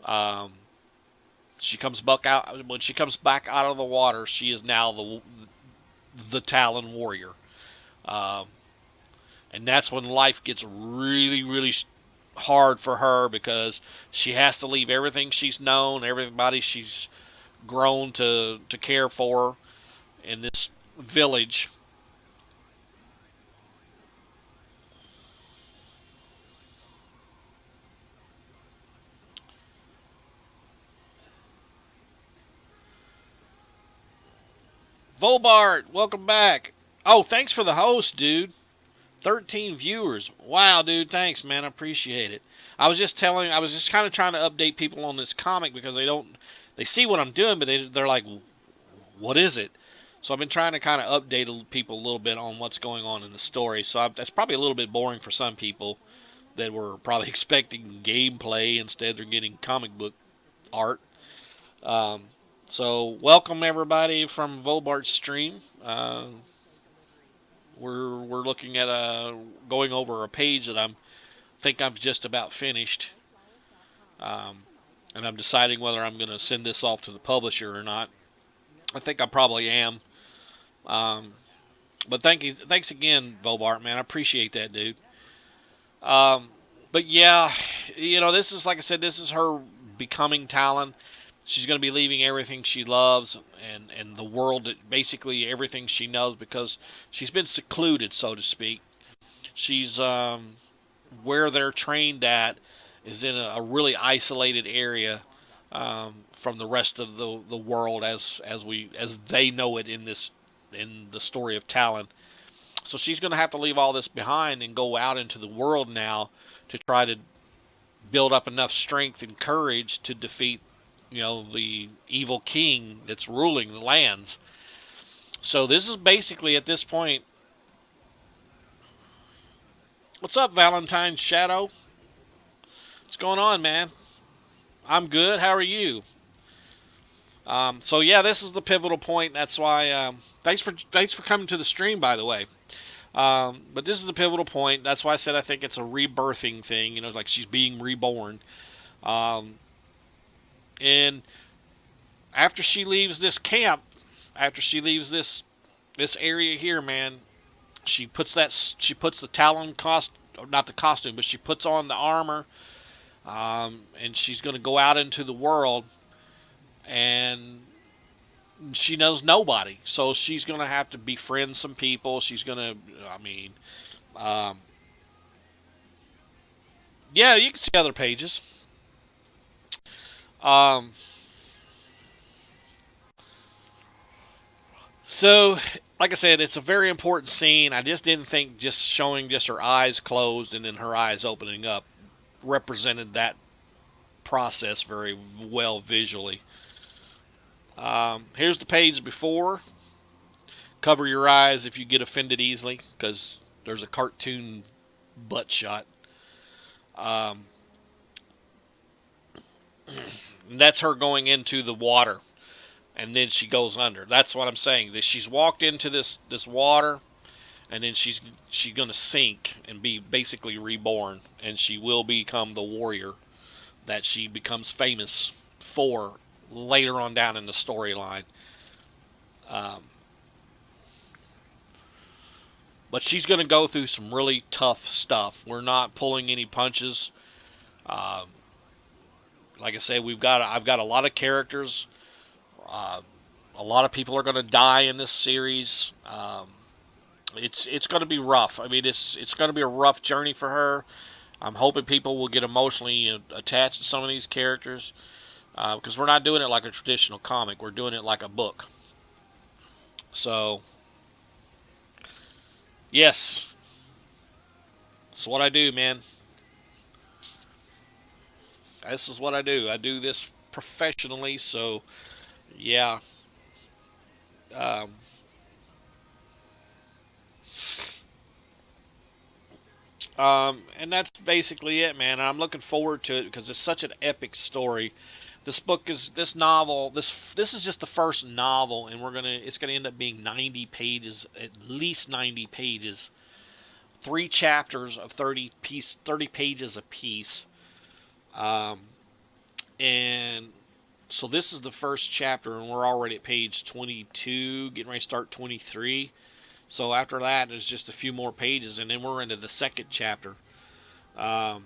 Um, she comes back out when she comes back out of the water. She is now the Talon warrior, um, and that's when life gets really, really hard for her because she has to leave everything she's known, everybody she's grown to care for in this village. Volbart, welcome back. Oh, thanks for the host, dude. 13 viewers. Wow, dude, thanks, man. I appreciate it. I was just kind of trying to update people on this comic because they see what I'm doing, but they're like, what is it? So I've been trying to kind of update people a little bit on what's going on in the story. So that's probably a little bit boring for some people that were probably expecting gameplay. Instead, they're getting comic book art. Um, so welcome everybody from Volbart's stream. We're looking at going over a page that I'm just about finished, um, and I'm deciding whether I'm going to send this off to the publisher or not. I think I probably am. Um, but thanks again, Volbart, man. I appreciate that, dude. Um, but yeah, this is like I said, this is her becoming Talon. She's going to be leaving everything she loves and the world, basically everything she knows, because she's been secluded, so to speak. She's where they're trained at is in a really isolated area from the rest of the world as they know it in the story of Talon. So she's going to have to leave all this behind and go out into the world now to try to build up enough strength and courage to defeat, the evil king that's ruling the lands. So this is basically at this point. What's up, Valentine's Shadow? What's going on, man? I'm good. How are you? So yeah, this is the pivotal point. That's why. Thanks for coming to the stream, by the way. But this is the pivotal point. That's why I said I think it's a rebirthing thing. Like she's being reborn. Um, and after she leaves this camp, after she leaves this area here, man, she puts the Talon not the costume, but she puts on the armor, and she's going to go out into the world, and she knows nobody, so she's going to have to befriend some people. She's going to, I mean, um, yeah, you can see other pages. Um, so, like I said, it's a very important scene. I just didn't think just showing just her eyes closed and then her eyes opening up represented that process very well visually. Here's the page before. Cover your eyes if you get offended easily, because there's a cartoon butt shot. Um, that's her going into the water, and then she goes under. That's what I'm saying. That she's walked into this water, and then she's gonna sink and be basically reborn, and she will become the warrior that she becomes famous for later on down in the storyline. Um, but she's going to go through some really tough stuff. We're not pulling any punches. Um, like I said, I've got a lot of characters. Uh, a lot of people are going to die in this series. It's going to be rough. I mean, it's going to be a rough journey for her. I'm hoping people will get emotionally attached to some of these characters, because we're not doing it like a traditional comic. We're doing it like a book. So, yes, it's what I do, man. This is what I do. I do this professionally, so yeah. Um, and that's basically it, man. I'm looking forward to it because it's such an epic story. This novel. This is just the first novel, and it's gonna end up being 90 pages, at least 90 pages. Three chapters of 30 pages apiece. Um, and so this is the first chapter, and we're already at page 22, getting ready to start 23. So after that, there's just a few more pages, and then we're into the second chapter. Um,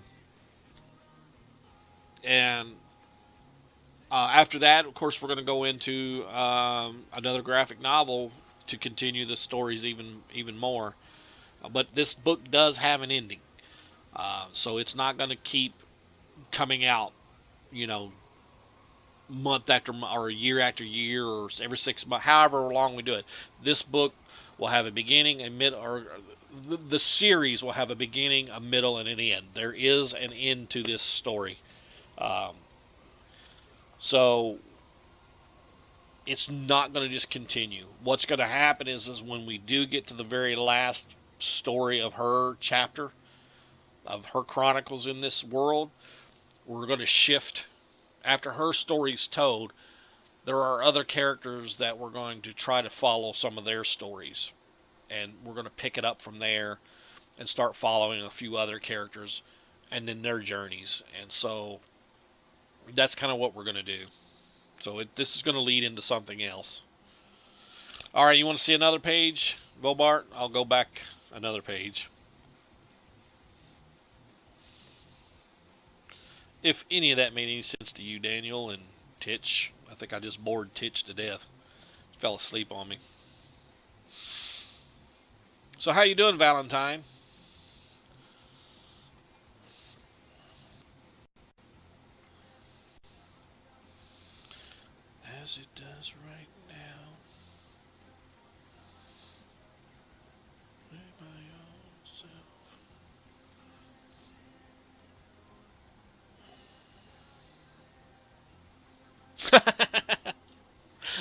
and after that, of course, we're going to go into another graphic novel to continue the stories even more. But this book does have an ending, so it's not going to keep coming out, you know, month after month or year after year or every 6 months, however long we do it. This book will have a beginning, a mid, or the series will have a beginning, a middle, and an end. There is an end to this story. Um, so it's not going to just continue. What's going to happen is when we do get to the very last story of her chapter, of her chronicles in this world, we're going to shift. After her story's told, there are other characters that we're going to try to follow some of their stories. And we're going to pick it up from there and start following a few other characters and then their journeys. And so that's kind of what we're going to do. So this is going to lead into something else. All right, you want to see another page, Bobart? I'll go back another page. If any of that made any sense to you, Daniel and Titch. I think I just bored Titch to death. Fell asleep on me. So how you doing, Valentine? As it does right now.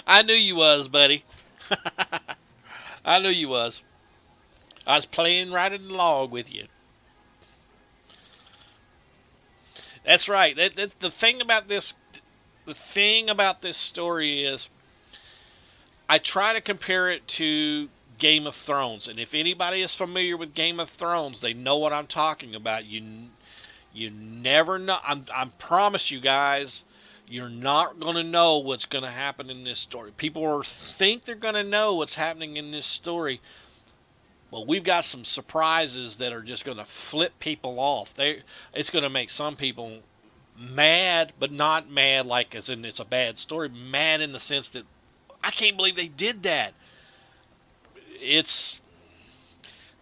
I knew you was, buddy. I knew you was. I was playing right in the log with you. That's right. That's the thing about this. The thing about this story is, I try to compare it to Game of Thrones, and if anybody is familiar with Game of Thrones, they know what I'm talking about. You never know. I promise you guys, you're not going to know what's going to happen in this story. People think they're going to know what's happening in this story, but we've got some surprises that are just going to flip people off. It's going to make some people mad, but not mad like as in it's a bad story. Mad in the sense that I can't believe they did that. It's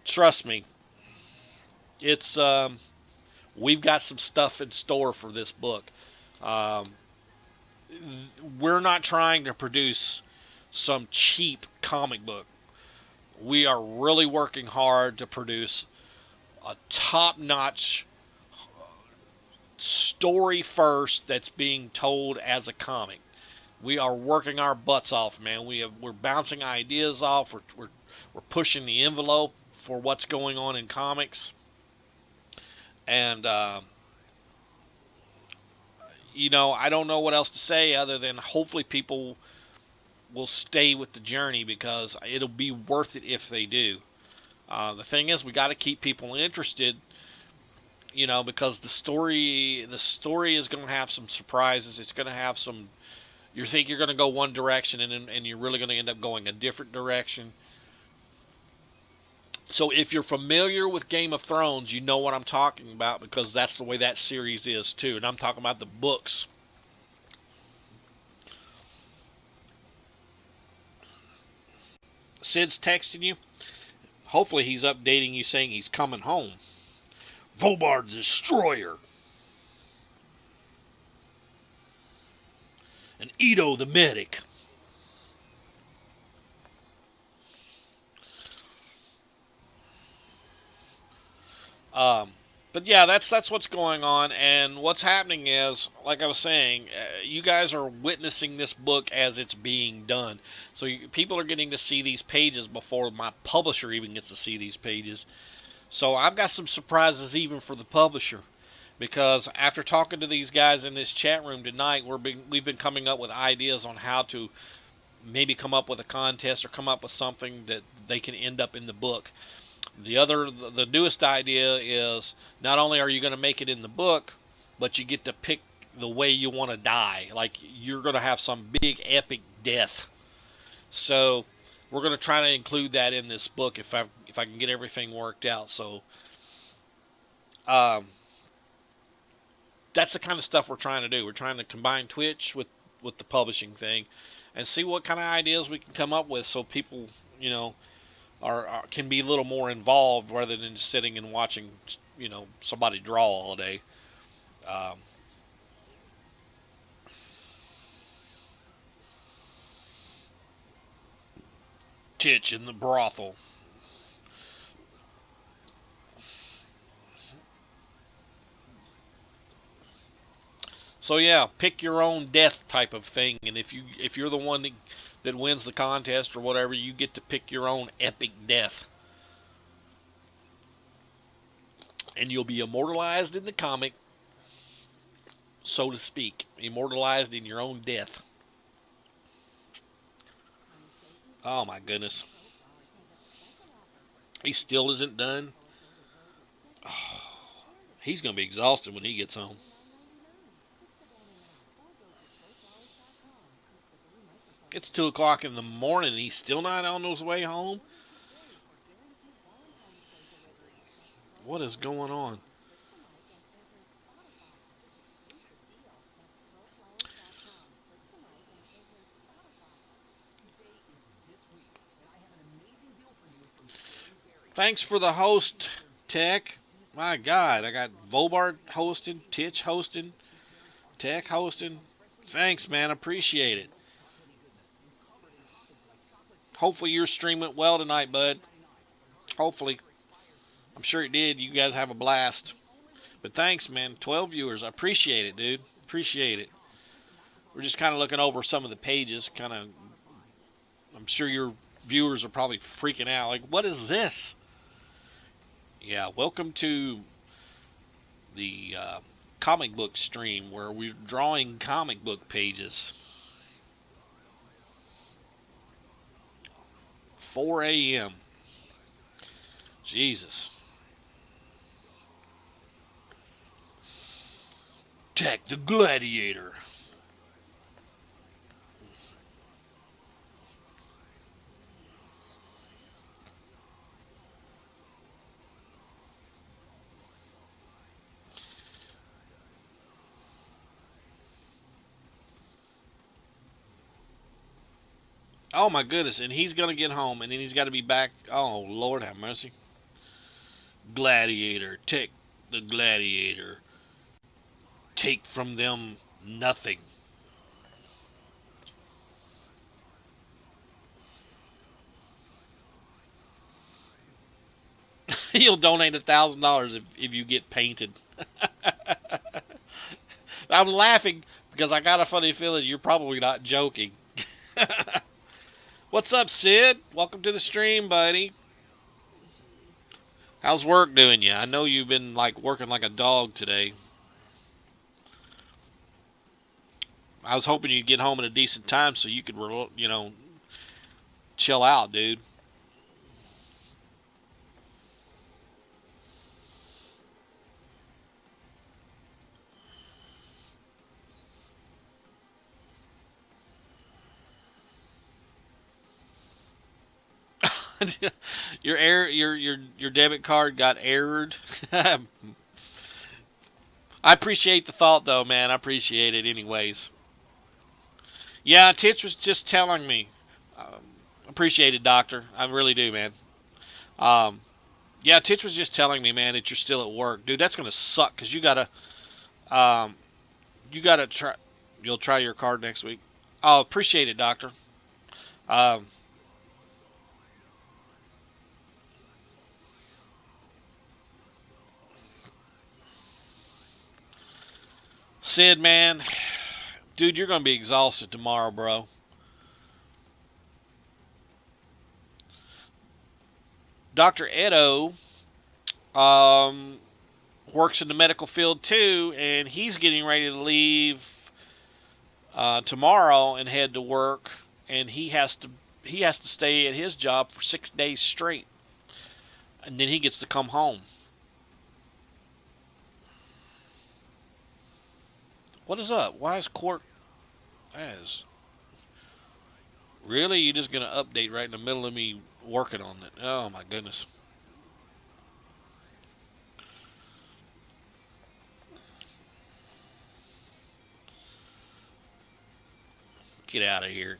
trust me, it's we've got some stuff in store for this book. Um, we're not trying to produce some cheap comic book. We are really working hard to produce a top-notch story first that's being told as a comic. We are working our butts off, man. We're bouncing ideas off. We're pushing the envelope for what's going on in comics, and I don't know what else to say other than hopefully people will stay with the journey because it'll be worth it if they do. The thing is, we got to keep people interested, because the story is going to have some surprises. It's going to have some. You think you're going to go one direction, and you're really going to end up going a different direction. So if you're familiar with Game of Thrones, you know what I'm talking about because that's the way that series is too. And I'm talking about the books. Sid's texting you. Hopefully he's updating you saying he's coming home. Vobar the Destroyer. And Ito the Medic. Um, but yeah, that's what's going on, and what's happening is, like I was saying, you guys are witnessing this book as it's being done. So people are getting to see these pages before my publisher even gets to see these pages. So I've got some surprises even for the publisher, because after talking to these guys in this chat room tonight, we've been coming up with ideas on how to maybe come up with a contest or come up with something that they can end up in the book. The newest idea is not only are you going to make it in the book, but you get to pick the way you want to die. Like you're going to have some big epic death. So we're going to try to include that in this book if I can get everything worked out. So um, that's the kind of stuff we're trying to do. We're trying to combine Twitch with the publishing thing, and see what kind of ideas we can come up with, so people, can be a little more involved rather than just sitting and watching, somebody draw all day. Um, Titch in the brothel. So yeah, pick your own death type of thing, and if you're the one that wins the contest or whatever, you get to pick your own epic death, and you'll be immortalized in the comic, so to speak, immortalized in your own death. Oh my goodness, he still isn't done. He's gonna be exhausted when he gets home. It's 2 o'clock in the morning and he's still not on his way home. What is going on? Thanks for the host, Tech. My God, I got Vobart hosting, Titch hosting, Tech hosting. Thanks, man. Appreciate it. Hopefully your stream went well tonight, bud. Hopefully. I'm sure it did. You guys have a blast. But thanks, man. 12 viewers. I appreciate it, dude. Appreciate it. We're just kind of looking over some of the pages. I'm sure your viewers are probably freaking out. Like, what is this? Yeah, welcome to the comic book stream where we're drawing comic book pages. 4 a.m. Jesus. Tech the Gladiator. Oh my goodness, and he's gonna get home, and then he's got to be back. Oh Lord, have mercy. Gladiator, Tech the Gladiator. Take from them nothing. You'll donate $1,000 if you get painted. I'm laughing because I got a funny feeling you're probably not joking. What's up, Sid? Welcome to the stream, buddy. How's work doing you? I know you've been like working like a dog today. I was hoping you'd get home at a decent time so you could, chill out, dude. your debit card got errored. I appreciate the thought though, man. I appreciate it anyways. Yeah, Titch was just telling me. Appreciate it, doctor. I really do, man. Um, yeah, Titch was just telling me, man, that you're still at work, dude. That's gonna suck because um, you gotta try. You'll try your card next week. Oh, appreciate it, doctor. Um, Sid, man, dude, you're gonna be exhausted tomorrow, bro. Doctor Edo um, works in the medical field too, and he's getting ready to leave tomorrow and head to work, and he has to stay at his job for 6 days straight, and then he gets to come home. What is up? Why is court as? Really? You just gonna update right in the middle of me working on it? Oh my goodness. Get out of here.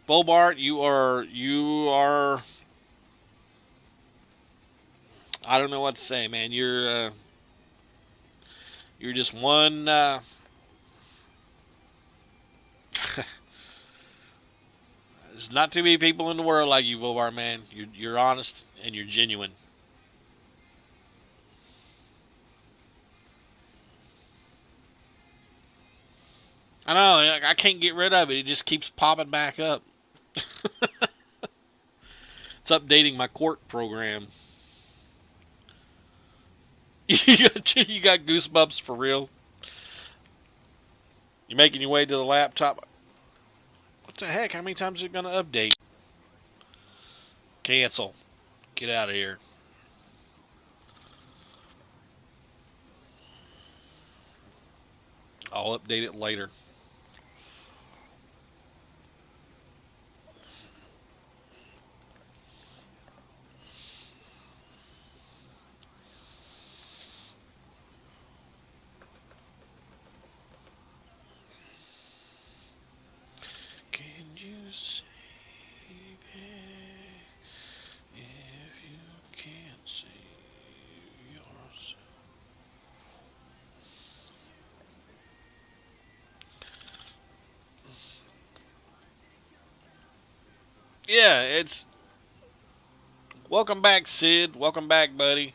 Bobart, you are I don't know what to say, man. You're just one there's not too many people in the world like you, Bobart, man. You're honest and you're genuine. I know, I can't get rid of it. It just keeps popping back up. It's updating my court program. You got goosebumps for real? You making your way to the laptop? What the heck? How many times is it going to update? Cancel. Get out of here. I'll update it later. Can you say if you can't save yourself? Yeah, it's welcome back, Sid. Welcome back, buddy.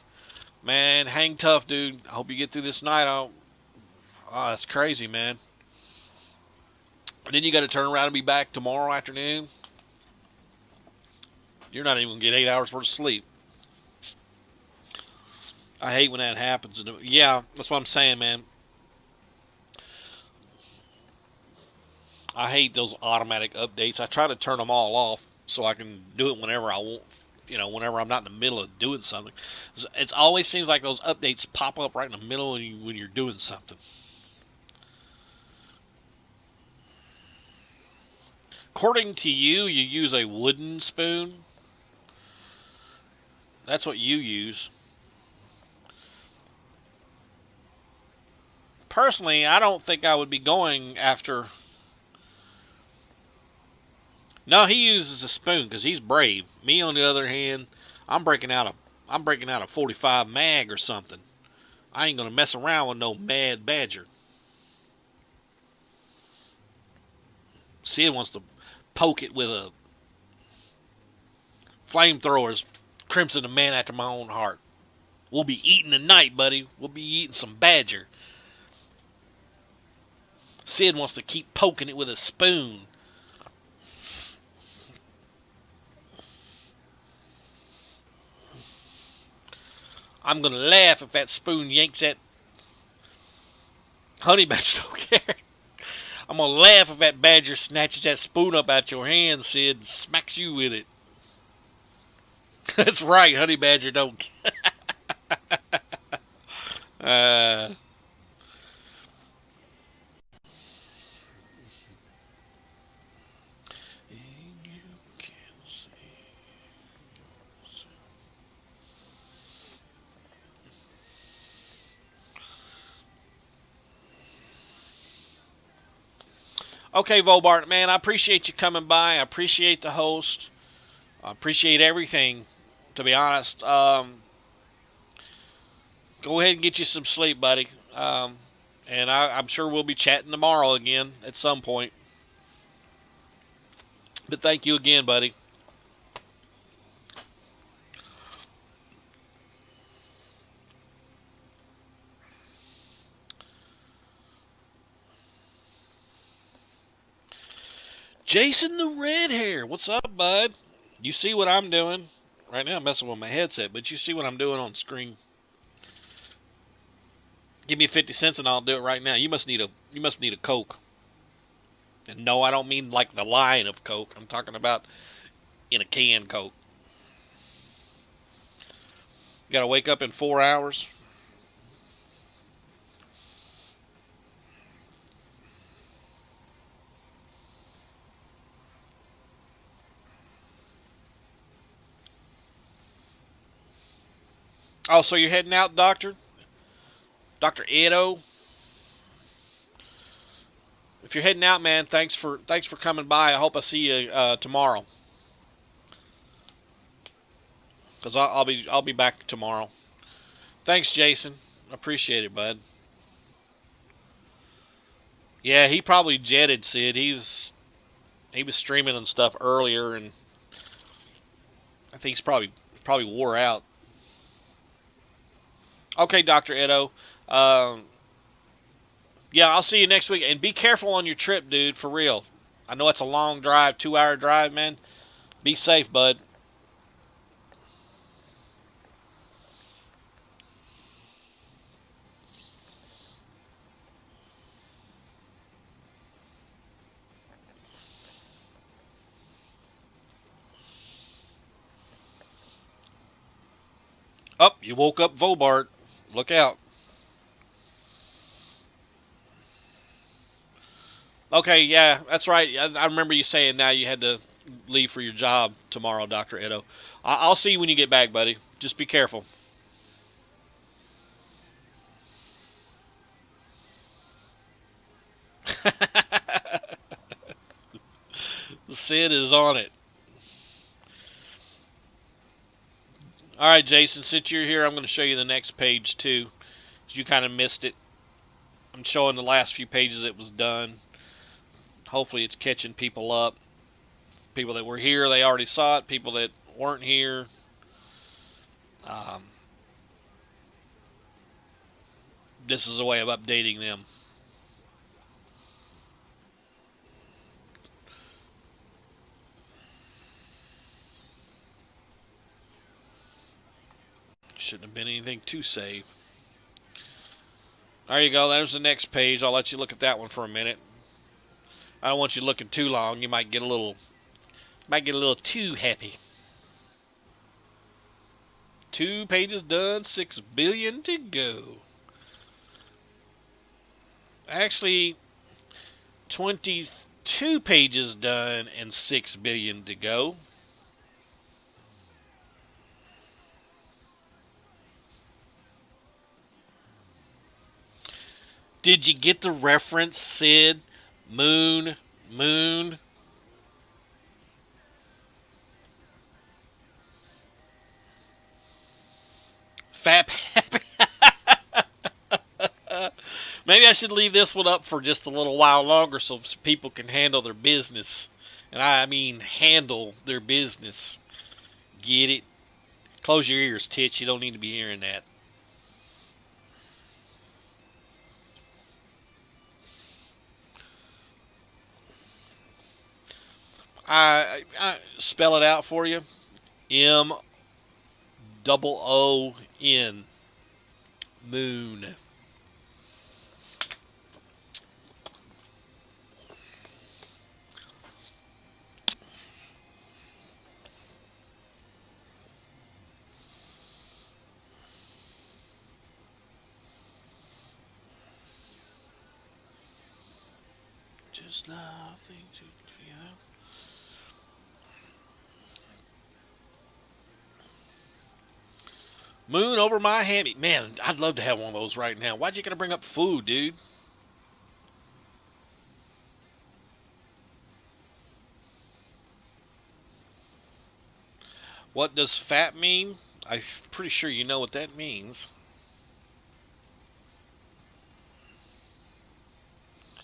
Man, hang tough, dude. I hope you get through this night. Oh, that's crazy, man. And then you got to turn around and be back tomorrow afternoon. You're not even gonna get 8 hours worth of sleep. I hate when that happens. Yeah, that's what I'm saying, man. I hate those automatic updates. I try to turn them all off so I can do it whenever I want. Whenever I'm not in the middle of doing something. It always seems like those updates pop up right in the middle when you're doing something. According to you, you use a wooden spoon. That's what you use. Personally, I don't think I would be going after. No, he uses a spoon because he's brave. Me, on the other hand, I'm breaking out a I'm breaking out a 45 mag or something. I ain't gonna mess around with no mad badger. Sid wants to poke it with a flamethrower. Crimson, a man after my own heart. We'll be eating tonight, buddy. We'll be eating some badger. Sid wants to keep poking it with a spoon. I'm gonna laugh if that spoon yanks that honey badger. Don't care. I'm gonna laugh if that badger snatches that spoon up out your hand, Sid, and smacks you with it. That's right, honey badger don't. uh, okay, Volbart, man, I appreciate you coming by. I appreciate the host. I appreciate everything. To be honest, go ahead and get you some sleep, buddy. And I'm sure we'll be chatting tomorrow again at some point. But thank you again, buddy. Jason the Red Hair, what's up, bud? You see what I'm doing? Right now I'm messing with my headset, but you see what I'm doing on screen. Give me 50 cents and I'll do it right now. You must need a Coke. And no, I don't mean like the line of Coke. I'm talking about in a can Coke. You gotta wake up in 4 hours. Oh, so you're heading out, Doctor? Dr. Edo? If you're heading out, man, thanks for coming by. I hope I see you tomorrow. Cause I'll be back tomorrow. Thanks, Jason. Appreciate it, bud. Yeah, he probably jetted Sid. He was streaming and stuff earlier, and I think he's probably wore out. Okay, Doctor Edo. Um, Yeah, I'll see you next week. And be careful on your trip, dude, for real. I know it's a long drive, 2 hour drive, man. Be safe, bud. Up, you woke up Vobart. Look out. Okay, yeah, that's right. I remember you saying now you had to leave for your job tomorrow, Dr. Edo. I'll see you when you get back, buddy. Just be careful. Sid is on it. All right, Jason, since you're here, I'm going to show you the next page, too. You kind of missed it. I'm showing the last few pages it was done. Hopefully, it's catching people up. People that were here, they already saw it. People that weren't here, um, this is a way of updating them. Shouldn't have been anything to save. There you go. There's the next page. I'll let you look at that one for a minute. I don't want you looking too long. You might get a little too happy. 2 pages done, 6 billion to go. Actually, 22 pages done and 6 billion to go. Did you get the reference, Sid? Moon, moon. Fat Happy. Maybe I should leave this one up for just a little while longer so people can handle their business. And I mean handle their business. Get it? Close your ears, tits. You don't need to be hearing that. I spell it out for you. Moon. Moon. Just nothing to feel. Moon over my hammy. Man, I'd love to have one of those right now. Why'd you gotta bring up food, dude? What does fat mean? I'm pretty sure you know what that means.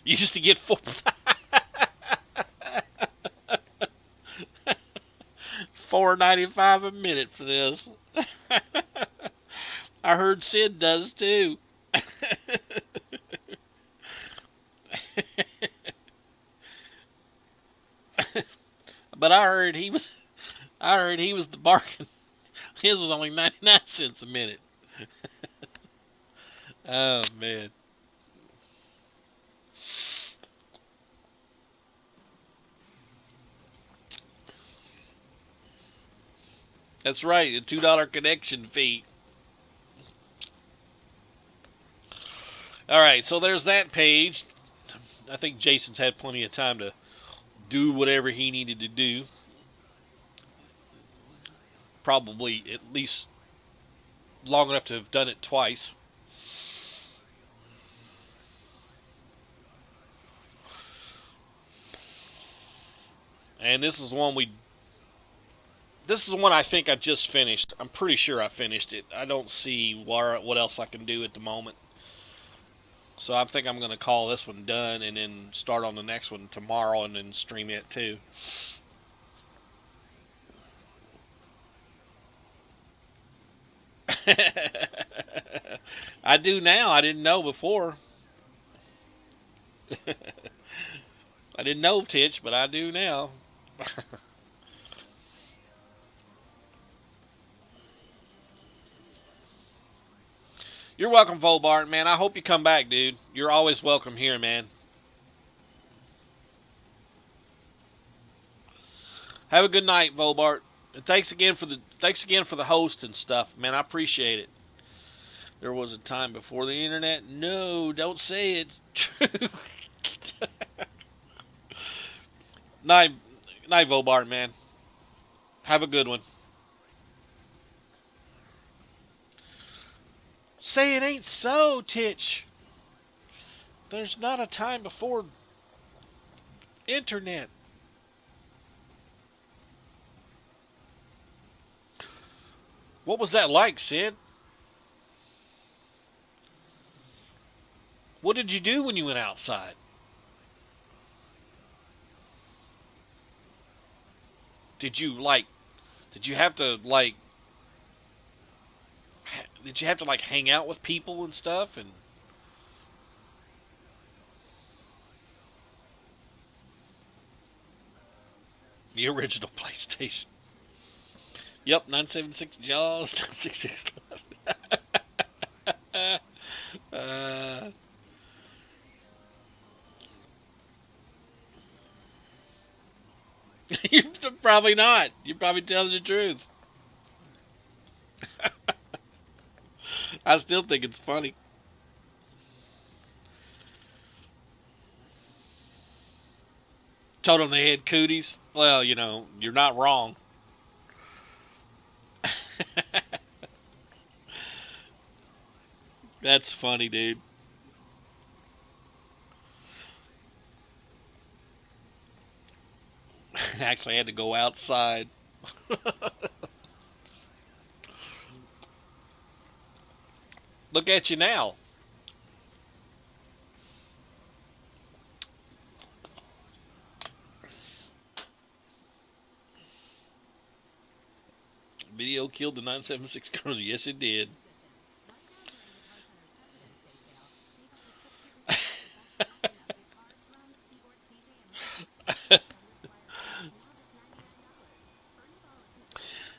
You used to get $4.95 a minute for this. I heard Sid does too. But I heard he was the bargain. His was only 99 cents a minute. Oh man. That's right, a $2 connection fee. All right, so there's that page. I think Jason's had plenty of time to do whatever he needed to do. Probably at least long enough to have done it twice. And this is one I think I just finished. I'm pretty sure I finished it. I don't see what else I can do at the moment. So I think I'm going to call this one done and then start on the next one tomorrow and then stream it too. I do now. I didn't know before. I didn't know Titch, but I do now. You're welcome, Volbart, man. I hope you come back, dude. You're always welcome here, man. Have a good night, Volbart. And thanks again for the host and stuff, man. I appreciate it. There was a time before the internet. No, don't say it's true. night, night, Volbart, man. Have a good one. Say it ain't so, Titch. There's not a time before internet. What was that like, Sid? What did you do when you went outside? Did you like? Did you have to like? Did you have to like hang out with people and stuff? And the original PlayStation. Yep, 976 Jaws, 966. uh, you're probably not. You're probably telling the truth. I still think it's funny. Told them they had cooties. Well, you're not wrong. That's funny, dude. Actually, I had to go outside. Look at you now. Video killed the 976 girls. Yes, it did.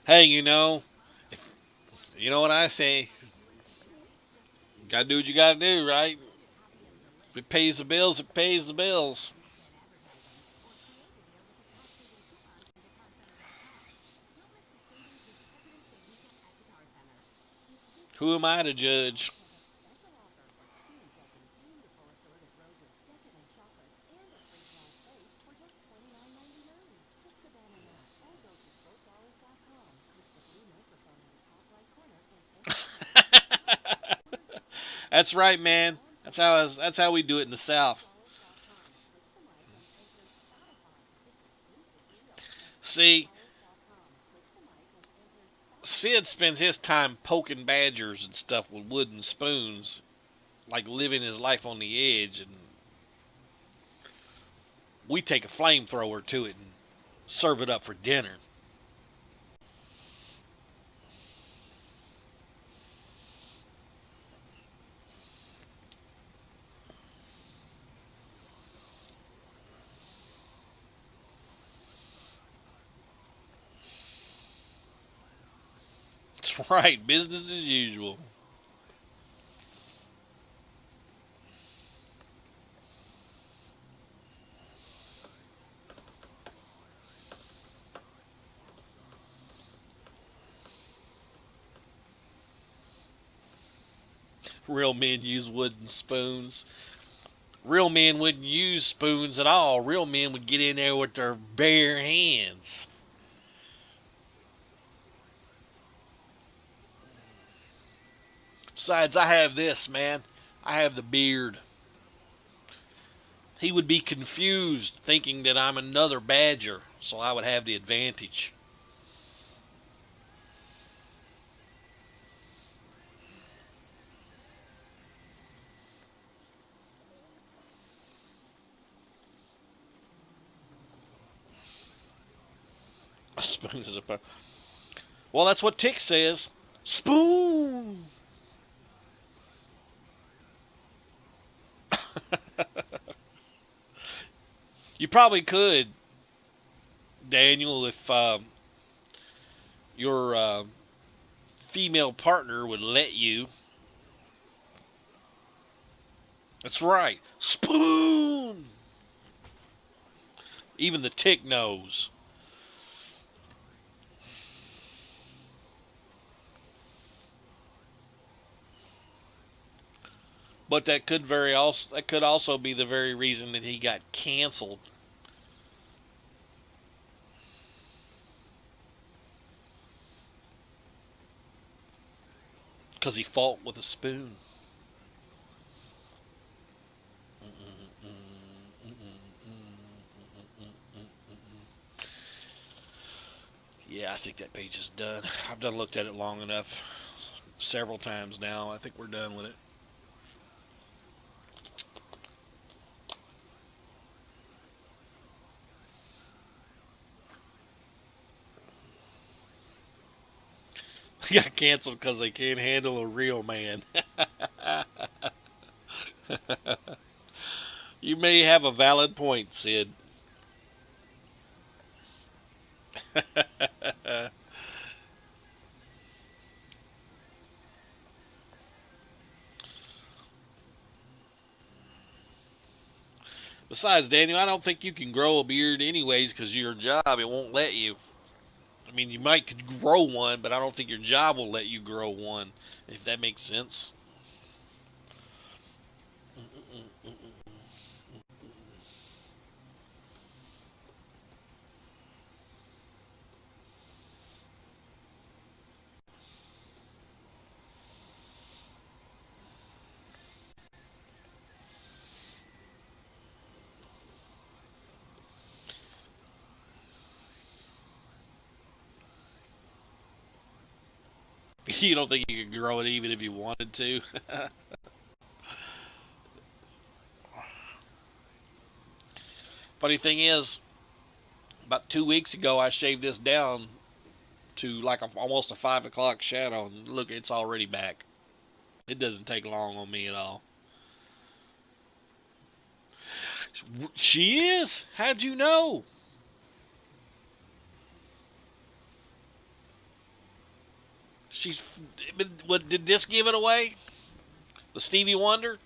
Hey, you know what I say. Gotta do what you gotta do, right? If it pays the bills, it pays the bills. Who am I to judge? That's right, man. That's how we do it in the South. See, Sid spends his time poking badgers and stuff with wooden spoons, like living his life on the edge, and we take a flamethrower to it and serve it up for dinner. That's right, business as usual. Real men use wooden spoons. Real men wouldn't use spoons at all. Real men would get in there with their bare hands. Besides, I have this, man. I have the beard. He would be confused thinking that I'm another badger, so I would have the advantage. A spoon is a. Well, that's what Tick says. Spoon. You probably could, Daniel, if your female partner would let you. That's right. Spoon! Even the tick knows. But that could also be the very reason that he got canceled because he fought with a spoon. Yeah, I think that page is done. I've done looked at it long enough, several times now. I think we're done with it. He got canceled because they can't handle a real man. You may have a valid point, Sid. Besides, Daniel, I don't think you can grow a beard anyways because your job it won't let you. I mean, you might could grow one, but I don't think your job will let you grow one. If that makes sense. You don't think you could grow it even if you wanted to? Funny thing is, about 2 weeks ago, I shaved this down to like almost a 5 o'clock shadow, and look, it's already back. It doesn't take long on me at all. She is? How'd you know? She's. What did this give it away? The Stevie Wonder?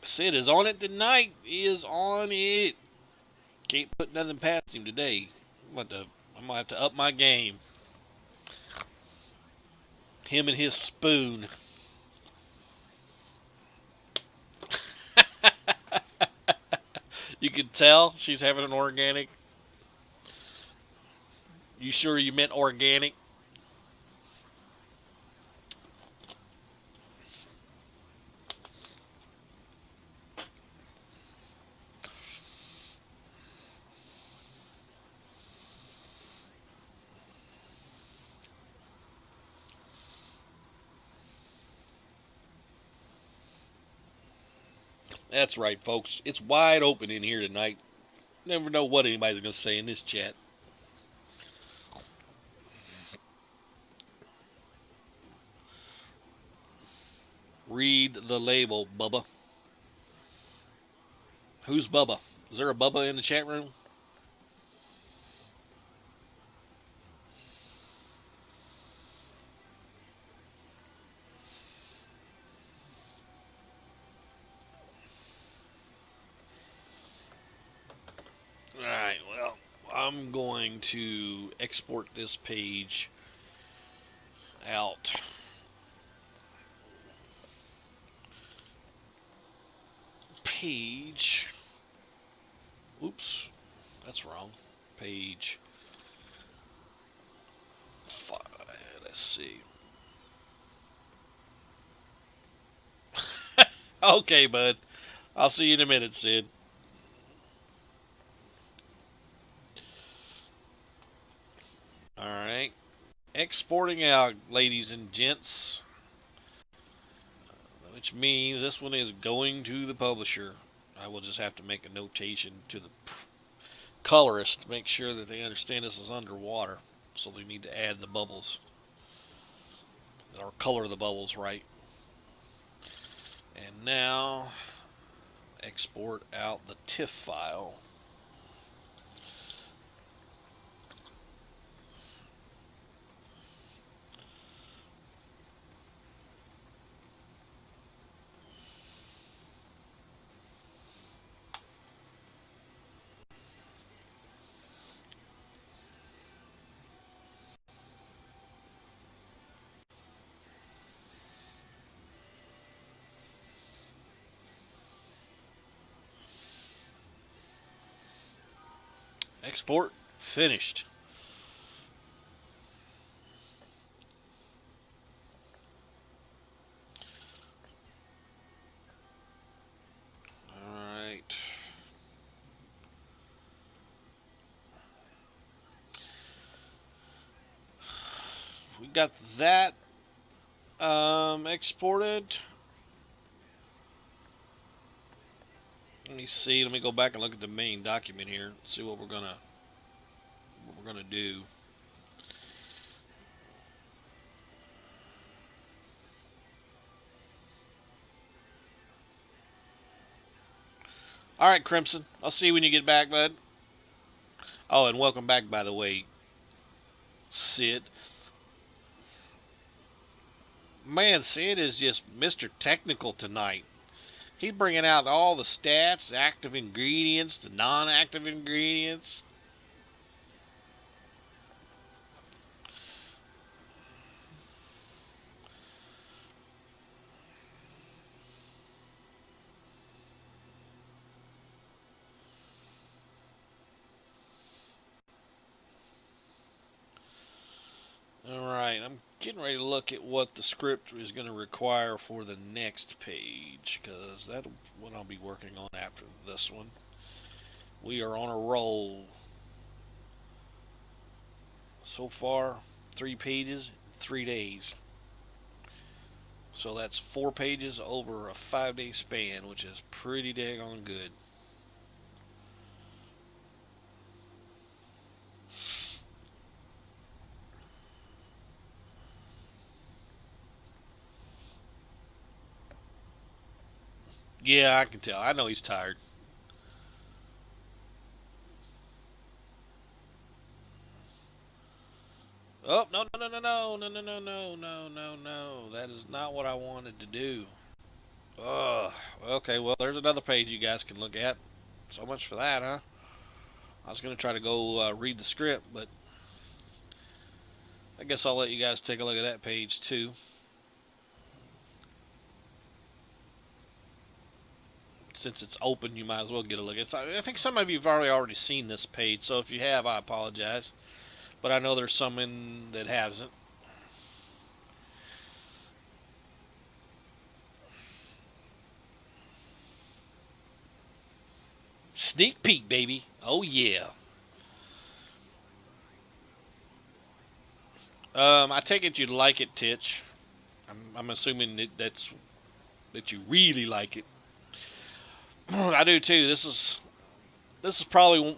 Sid is on it tonight. He is on it. Can't put nothing past him today. I'm gonna have to up my game. Him and his spoon. You can tell she's having an organic. You sure you meant organic? That's right, folks. It's wide open in here tonight. Never know what anybody's going to say in this chat. Read the label, Bubba. Who's Bubba? Is there a Bubba in the chat room? Alright, well, I'm going to export this page out. Page. Oops, that's wrong. Page 5. Let's see. Okay, bud. I'll see you in a minute, Sid. Alright. Exporting out, ladies and gents. Which means this one is going to the publisher. I will just have to make a notation to the colorist to make sure that they understand this is underwater. So they need to add the bubbles or color the bubbles right. And now export out the TIFF file. Export finished. Alright. We got that exported. Let me see. Let me go back and look at the main document here. See what we're gonna do. All right, Crimson. I'll see you when you get back, bud. Oh, and welcome back, by the way, Sid. Man, Sid is just Mr. Technical tonight. He's bringing out all the stats, active ingredients, the non-active ingredients. Alright, I'm getting ready to look at what the script is going to require for the next page, because that's what I'll be working on after this one. We are on a roll. So far, 3 pages, 3 days. So that's 4 pages over a 5-day span, which is pretty dang on good. Yeah, I can tell. I know he's tired. Oh, no, no, no, no, no, no, no, no, no, no, no. That is not what I wanted to do. Ugh. Okay, well, there's another page you guys can look at. So much for that, huh? I was going to try to go read the script, but I guess I'll let you guys take a look at that page too. Since it's open, you might as well get a look. I think some of you have already seen this page, so if you have, I apologize. But I know there's some in that hasn't. Sneak peek, baby. Oh, yeah. I take it you like it, Titch. I'm assuming that you really like it. I do too. This is probably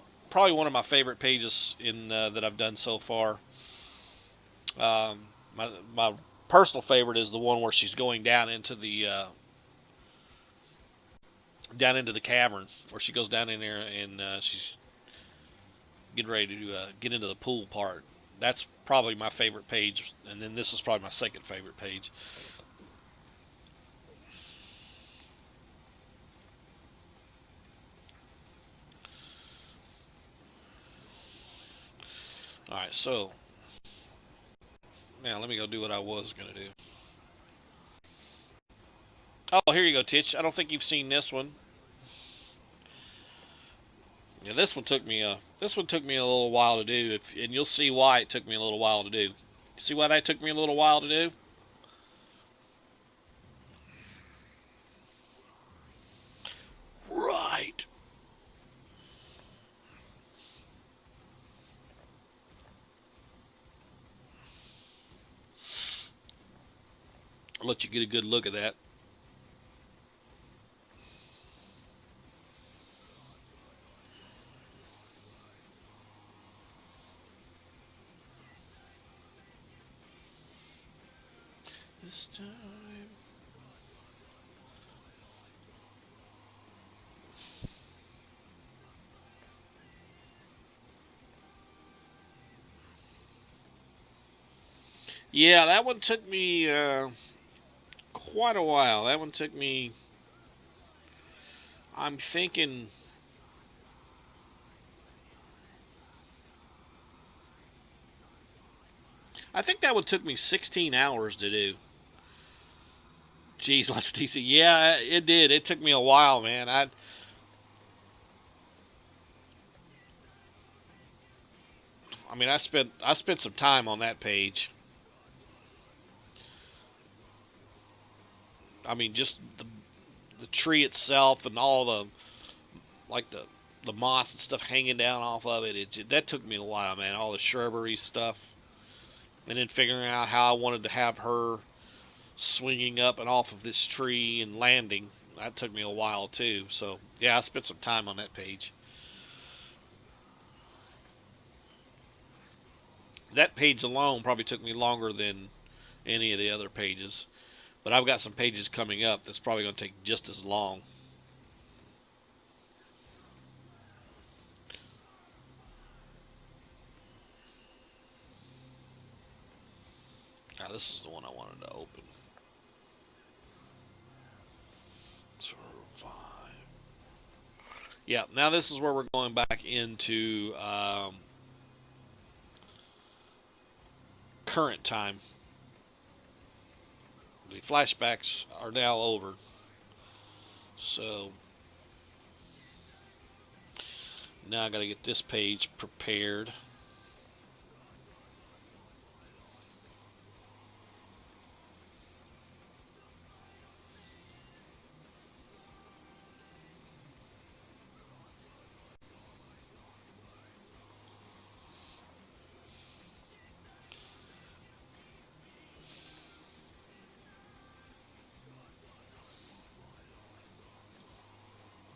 one of my favorite pages in that I've done so far. My personal favorite is the one where she's going down into the cavern, where she goes down in there and she's getting ready to get into the pool part. That's probably my favorite page, and then this is probably my second favorite page. All right, so now let me go do what I was gonna do. Oh, here you go, Titch. I don't think you've seen this one. Yeah, this one took me a little while to do, and you'll see why it took me a little while to do. See why that took me a little while to do? Right. I'll let you get a good look at that. Yeah, that one took me quite a while. That one took me. I'm thinking. I think that one took me 16 hours to do. Jeez, lots of DC. Yeah, it did. It took me a while, man. I mean, I spent some time on that page. I mean, just the tree itself and all like the moss and stuff hanging down off of it. That took me a while, man. All the shrubbery stuff, and then figuring out how I wanted to have her swinging up and off of this tree and landing. That took me a while too. So yeah, I spent some time on that page. That page alone probably took me longer than any of the other pages. But I've got some pages coming up that's probably going to take just as long. Now this is the one I wanted to open. Survive. Yeah. Now this is where we're going back into current time. The flashbacks are now over. So now I got to get this page prepared.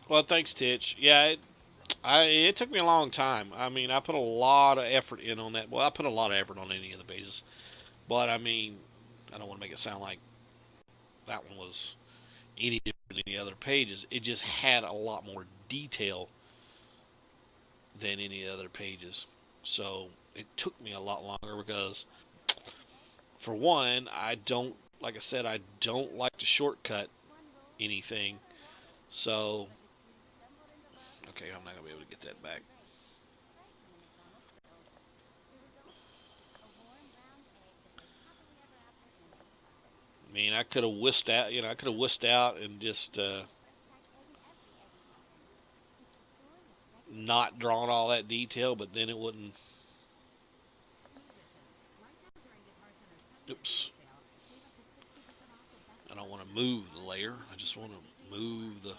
Well, thanks, Titch. Yeah, it took me a long time. I mean, I put a lot of effort in on that. Well, I put a lot of effort on any of the pages, but I mean, I don't want to make it sound like that one was any different than the other pages. It just had a lot more detail than any other pages. So it took me a lot longer because, for one, I don't, like I said, I don't like to shortcut anything. So, okay, I'm not going to be able to get that back. I mean, I could have whisked out, I could have whisked out and just not drawn all that detail, but then it wouldn't. Oops. I don't want to move the layer. I just want to move the.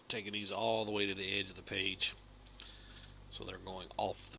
Taking these all the way to the edge of the page, so they're going off the